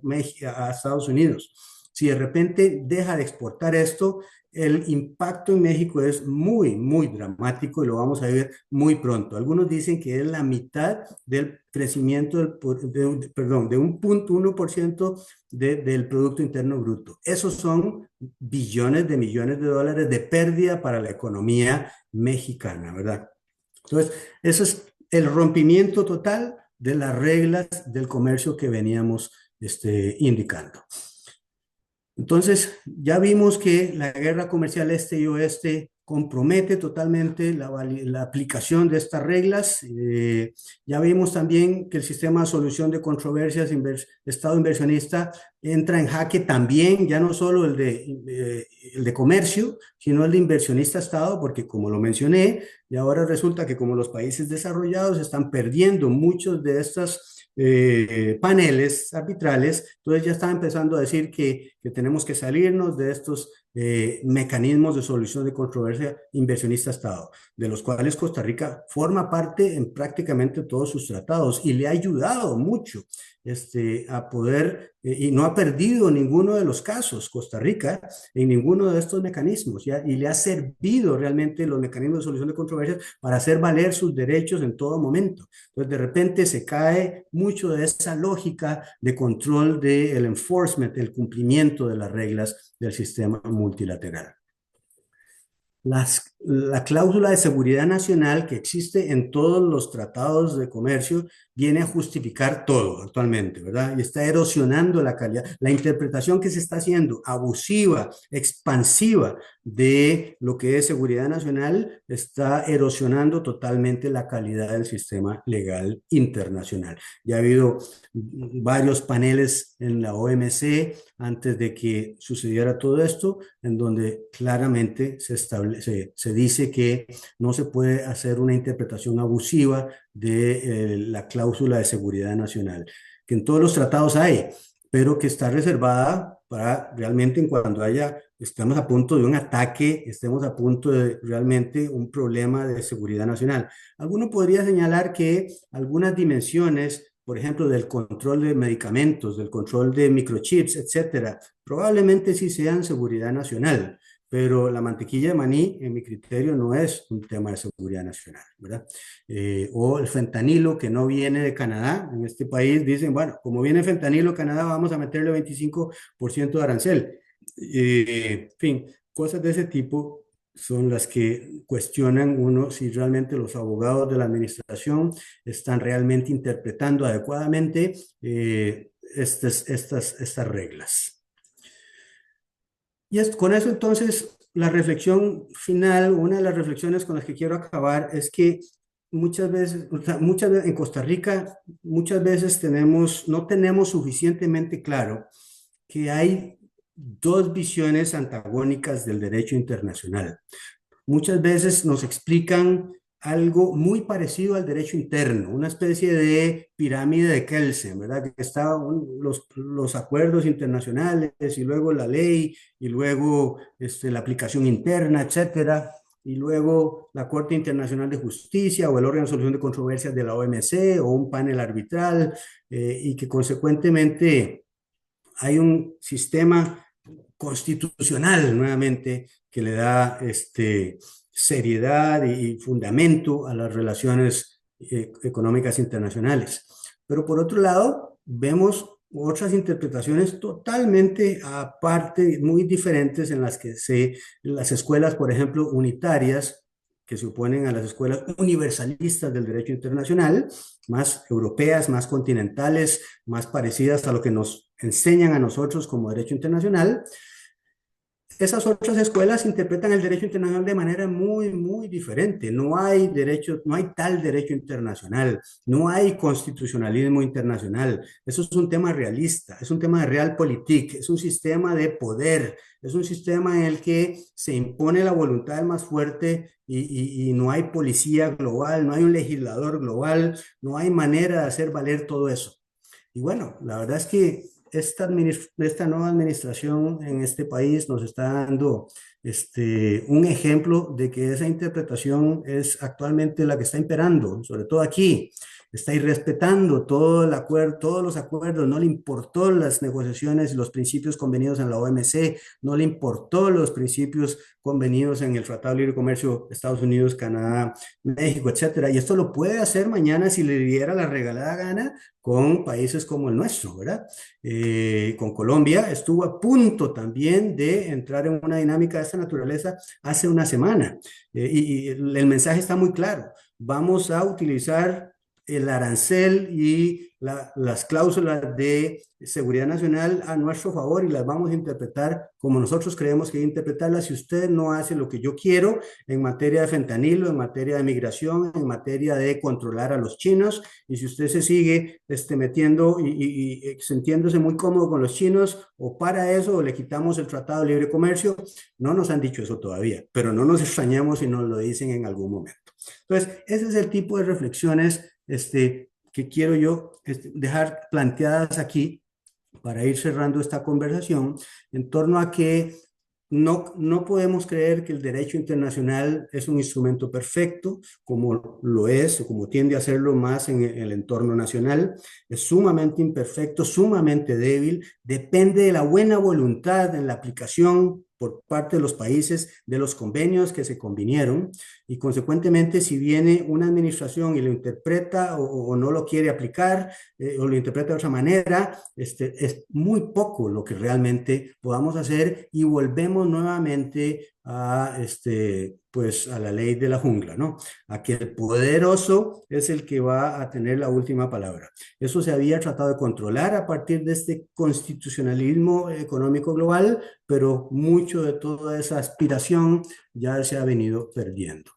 Estados Unidos. Si de repente deja de exportar esto, el impacto en México es muy, muy dramático y lo vamos a ver muy pronto. Algunos dicen que es la mitad del crecimiento de un 0.1% del Producto Interno Bruto. Esos son billones de millones de dólares de pérdida para la economía mexicana, ¿verdad? Entonces, eso es el rompimiento total de las reglas del comercio que veníamos indicando. Entonces, ya vimos que la guerra comercial este y oeste compromete totalmente la aplicación de estas reglas. Ya vimos también que el sistema de solución de controversias Estado inversionista entra en jaque también, ya no solo el de comercio, sino el de inversionista-Estado, porque como lo mencioné, y ahora resulta que como los países desarrollados están perdiendo muchos de estas paneles arbitrales, entonces ya están empezando a decir que tenemos que salirnos de estos mecanismos de solución de controversia inversionista-Estado, de los cuales Costa Rica forma parte en prácticamente todos sus tratados y le ha ayudado mucho a poder, y no ha perdido ninguno de los casos Costa Rica en ninguno de estos mecanismos, ¿ya? Y le ha servido realmente los mecanismos de solución de controversias para hacer valer sus derechos en todo momento. Entonces, de repente se cae mucho de esa lógica de control del enforcement, el cumplimiento de las reglas del sistema multilateral. la cláusula de seguridad nacional que existe en todos los tratados de comercio viene a justificar todo actualmente, ¿verdad? Y está erosionando la calidad. La interpretación que se está haciendo, abusiva, expansiva de lo que es seguridad nacional, está erosionando totalmente la calidad del sistema legal internacional. Ya ha habido varios paneles en la OMC antes de que sucediera todo esto, en donde claramente se dice que no se puede hacer una interpretación abusiva de la cláusula de seguridad nacional, que en todos los tratados hay, pero que está reservada para realmente en cuando estamos a punto de un ataque, estemos a punto de realmente un problema de seguridad nacional. Alguno podría señalar que algunas dimensiones, por ejemplo, del control de medicamentos, del control de microchips, etcétera, probablemente sí sean seguridad nacional, pero la mantequilla de maní, en mi criterio, no es un tema de seguridad nacional, ¿verdad? O el fentanilo que no viene de Canadá, en este país dicen, bueno, como viene fentanilo de Canadá, vamos a meterle 25% de arancel. En fin, cosas de ese tipo son las que cuestionan uno si realmente los abogados de la administración están realmente interpretando adecuadamente estas reglas. Y con eso entonces, la reflexión final, una de las reflexiones con las que quiero acabar es que muchas veces, o sea, muchas veces en Costa Rica, muchas veces no tenemos suficientemente claro que hay dos visiones antagónicas del derecho internacional. Muchas veces nos explican algo muy parecido al derecho interno, una especie de pirámide de Kelsen, ¿verdad? Que están los acuerdos internacionales y luego la ley y luego la aplicación interna, etcétera, y luego la Corte Internacional de Justicia o el órgano de solución de controversias de la OMC o un panel arbitral y que consecuentemente hay un sistema constitucional nuevamente que le da seriedad y fundamento a las relaciones económicas internacionales. Pero por otro lado, vemos otras interpretaciones totalmente aparte, muy diferentes en las que las escuelas, por ejemplo, unitarias, que se oponen a las escuelas universalistas del derecho internacional, más europeas, más continentales, más parecidas a lo que nos enseñan a nosotros como derecho internacional. Esas otras escuelas interpretan el derecho internacional de manera muy, muy diferente. No hay derecho, no hay tal derecho internacional, no hay constitucionalismo internacional. Eso es un tema realista, es un tema de realpolitik, es un sistema de poder, es un sistema en el que se impone la voluntad del más fuerte y no hay policía global, no hay un legislador global, no hay manera de hacer valer todo eso. Y bueno, la verdad es que esta nueva administración en este país nos está dando un ejemplo de que esa interpretación es actualmente la que está imperando, sobre todo aquí. Está irrespetando todo el acuerdo, todos los acuerdos, no le importó las negociaciones y los principios convenidos en la OMC, no le importó los principios convenidos en el Tratado de Libre Comercio Estados Unidos, Canadá, México, etcétera. Y esto lo puede hacer mañana si le diera la regalada gana con países como el nuestro, ¿verdad? Con Colombia estuvo a punto también de entrar en una dinámica de esta naturaleza hace una semana. Y el mensaje está muy claro. Vamos a utilizar el arancel y las cláusulas de seguridad nacional a nuestro favor y las vamos a interpretar como nosotros creemos que hay que interpretarlas. Si usted no hace lo que yo quiero en materia de fentanilo, en materia de migración, en materia de controlar a los chinos, y si usted se sigue metiendo y sintiéndose muy cómodo con los chinos, o para eso o le quitamos el Tratado de Libre Comercio, no nos han dicho eso todavía, pero no nos extrañamos si nos lo dicen en algún momento. Entonces, ese es el tipo de reflexiones que quiero yo dejar planteadas aquí para ir cerrando esta conversación en torno a que no podemos creer que el derecho internacional es un instrumento perfecto, como lo es o como tiende a serlo más en el entorno nacional. Es sumamente imperfecto, sumamente débil, depende de la buena voluntad en la aplicación por parte de los países de los convenios que se convinieron y consecuentemente si viene una administración y lo interpreta o no lo quiere aplicar o lo interpreta de otra manera, es muy poco lo que realmente podamos hacer y volvemos nuevamente pues, a la ley de la jungla, ¿no? A que el poderoso es el que va a tener la última palabra. Eso se había tratado de controlar a partir de este constitucionalismo económico global, pero mucho de toda esa aspiración ya se ha venido perdiendo.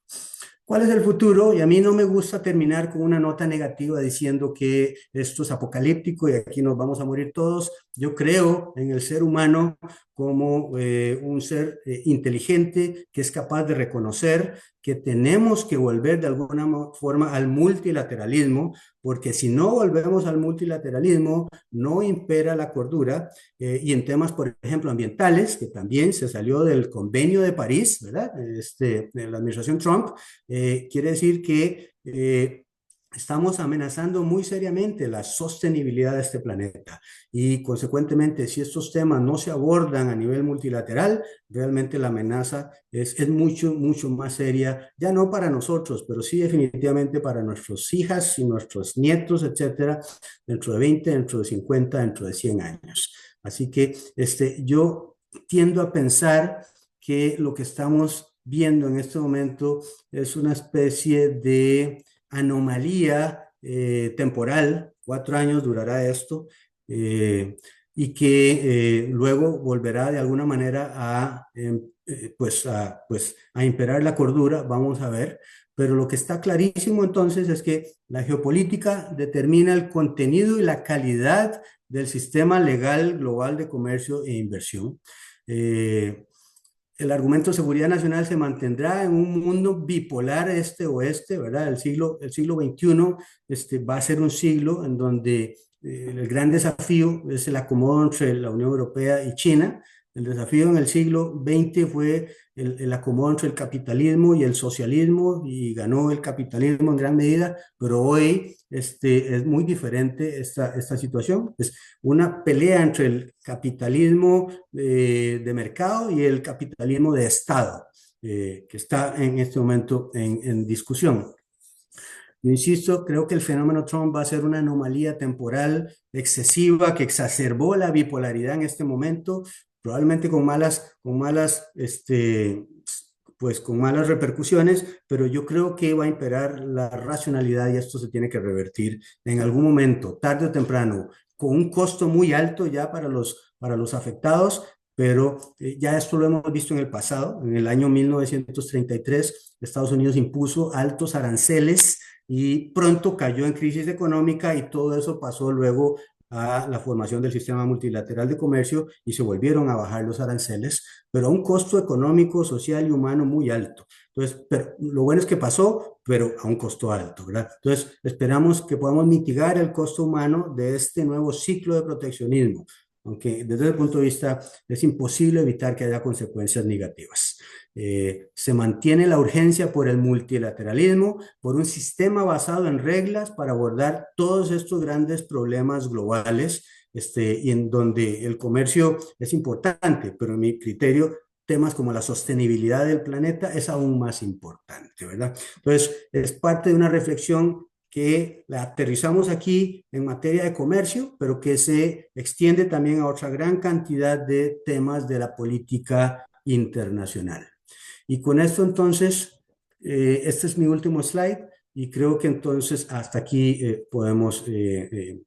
¿Cuál es el futuro? Y a mí no me gusta terminar con una nota negativa diciendo que esto es apocalíptico y aquí nos vamos a morir todos. Yo creo en el ser humano como un ser inteligente que es capaz de reconocer que tenemos que volver de alguna forma al multilateralismo, porque si no volvemos al multilateralismo, no impera la cordura y en temas, por ejemplo, ambientales, que también se salió del Convenio de París, ¿verdad? De la administración Trump, quiere decir que estamos amenazando muy seriamente la sostenibilidad de este planeta y consecuentemente si estos temas no se abordan a nivel multilateral, realmente la amenaza es mucho, mucho más seria, ya no para nosotros, pero sí definitivamente para nuestras hijas y nuestros nietos, etcétera, dentro de 20, dentro de 50, dentro de 100 años. Así que yo tiendo a pensar que lo que estamos viendo en este momento es una especie de anomalía temporal, 4 años durará esto, eh, y que luego volverá de alguna manera a imperar la cordura, vamos a ver. Pero lo que está clarísimo entonces es que la geopolítica determina el contenido y la calidad del sistema legal global de comercio e inversión. Eh, el argumento de seguridad nacional se mantendrá en un mundo bipolar este-oeste, ¿verdad? El siglo XXI va a ser un siglo en donde el gran desafío es el acomodo entre la Unión Europea y China. El desafío en el siglo XX fue el acomodo entre el capitalismo y el socialismo y ganó el capitalismo en gran medida, pero hoy es muy diferente esta situación. Es una pelea entre el capitalismo de mercado y el capitalismo de Estado, que está en este momento en discusión. Yo insisto, creo que el fenómeno Trump va a ser una anomalía temporal excesiva que exacerbó la bipolaridad en este momento, probablemente con malas repercusiones, pero yo creo que va a imperar la racionalidad y esto se tiene que revertir en algún momento, tarde o temprano, con un costo muy alto ya para los afectados, pero ya esto lo hemos visto en el pasado. En el año 1933, Estados Unidos impuso altos aranceles y pronto cayó en crisis económica y todo eso pasó luego a la formación del sistema multilateral de comercio y se volvieron a bajar los aranceles, pero a un costo económico, social y humano muy alto. Entonces, pero lo bueno es que pasó, pero a un costo alto, ¿verdad? Entonces, esperamos que podamos mitigar el costo humano de este nuevo ciclo de proteccionismo, aunque desde el punto de vista es imposible evitar que haya consecuencias negativas. Se mantiene la urgencia por el multilateralismo, por un sistema basado en reglas para abordar todos estos grandes problemas globales, y en donde el comercio es importante, pero en mi criterio, temas como la sostenibilidad del planeta es aún más importante, ¿verdad? Entonces, es parte de una reflexión que la aterrizamos aquí en materia de comercio, pero que se extiende también a otra gran cantidad de temas de la política internacional. Y con esto entonces, este es mi último slide y creo que entonces hasta aquí podemos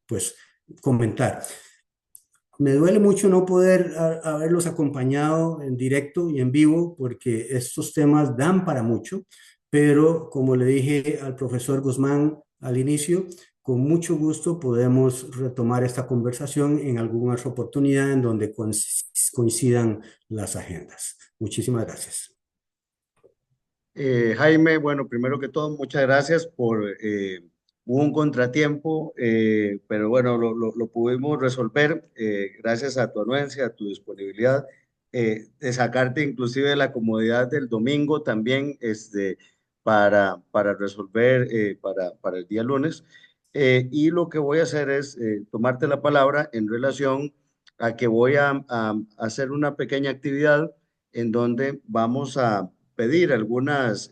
pues comentar. Me duele mucho no poder haberlos acompañado en directo y en vivo porque estos temas dan para mucho, pero como le dije al profesor Guzmán al inicio, con mucho gusto podemos retomar esta conversación en alguna otra oportunidad en donde coincidan las agendas. Muchísimas gracias. Jaime, bueno, primero que todo, muchas gracias hubo un contratiempo, pero bueno, lo pudimos resolver gracias a tu anuencia, a tu disponibilidad, de sacarte inclusive de la comodidad del domingo también para resolver para el día lunes. Y lo que voy a hacer es tomarte la palabra en relación a que voy a hacer una pequeña actividad en donde vamos a pedir algunas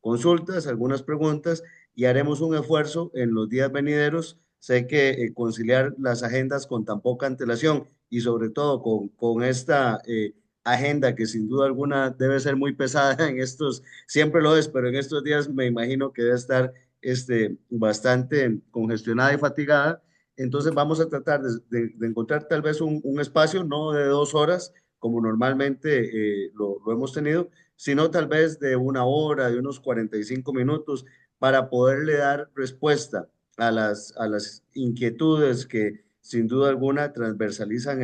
consultas, algunas preguntas y haremos un esfuerzo en los días venideros. Sé que conciliar las agendas con tan poca antelación y sobre todo con esta agenda que sin duda alguna debe ser muy pesada en estos, siempre lo es, pero en estos días me imagino que debe estar bastante congestionada y fatigada. Entonces vamos a tratar de encontrar tal vez un espacio, no de 2 horas, como normalmente lo hemos tenido, sino tal vez de 1 hora, de unos 45 minutos, para poderle dar respuesta a las inquietudes que sin duda alguna transversalizan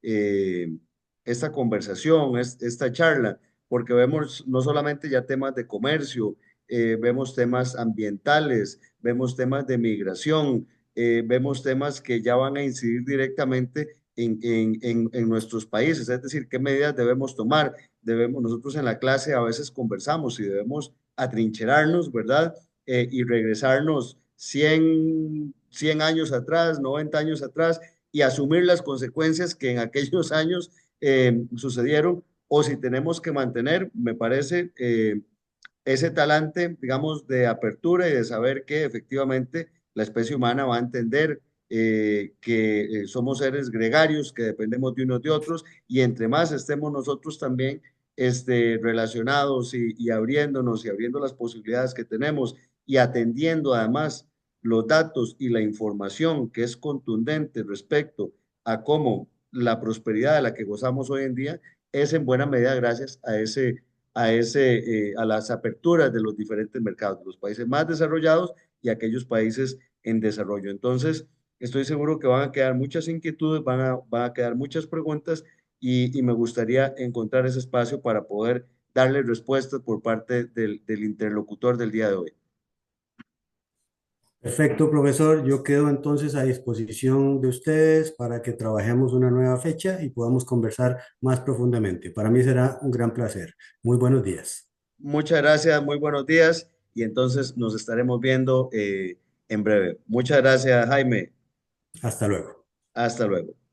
eh, esta conversación, esta charla, porque vemos no solamente ya temas de comercio, vemos temas ambientales, vemos temas de migración, vemos temas que ya van a incidir directamente en nuestros países, es decir, qué medidas debemos tomar. Nosotros en la clase a veces conversamos y debemos atrincherarnos, ¿verdad? Y regresarnos 100 años atrás, 90 años atrás, y asumir las consecuencias que en aquellos años sucedieron, o si tenemos que mantener, me parece, ese talante, digamos, de apertura y de saber que efectivamente la especie humana va a entender que somos seres gregarios, que dependemos de unos de otros, y entre más estemos nosotros también relacionados y abriéndonos y abriendo las posibilidades que tenemos y atendiendo además los datos y la información que es contundente respecto a cómo la prosperidad de la que gozamos hoy en día es en buena medida gracias a las aperturas de los diferentes mercados, de los países más desarrollados y aquellos países en desarrollo. Entonces, estoy seguro que van a quedar muchas inquietudes, van a quedar muchas preguntas y me gustaría encontrar ese espacio para poder darle respuestas por parte del interlocutor del día de hoy. Perfecto, profesor. Yo quedo entonces a disposición de ustedes para que trabajemos una nueva fecha y podamos conversar más profundamente. Para mí será un gran placer. Muy buenos días. Muchas gracias, muy buenos días y entonces nos estaremos viendo en breve. Muchas gracias, Jaime. Hasta luego. Hasta luego.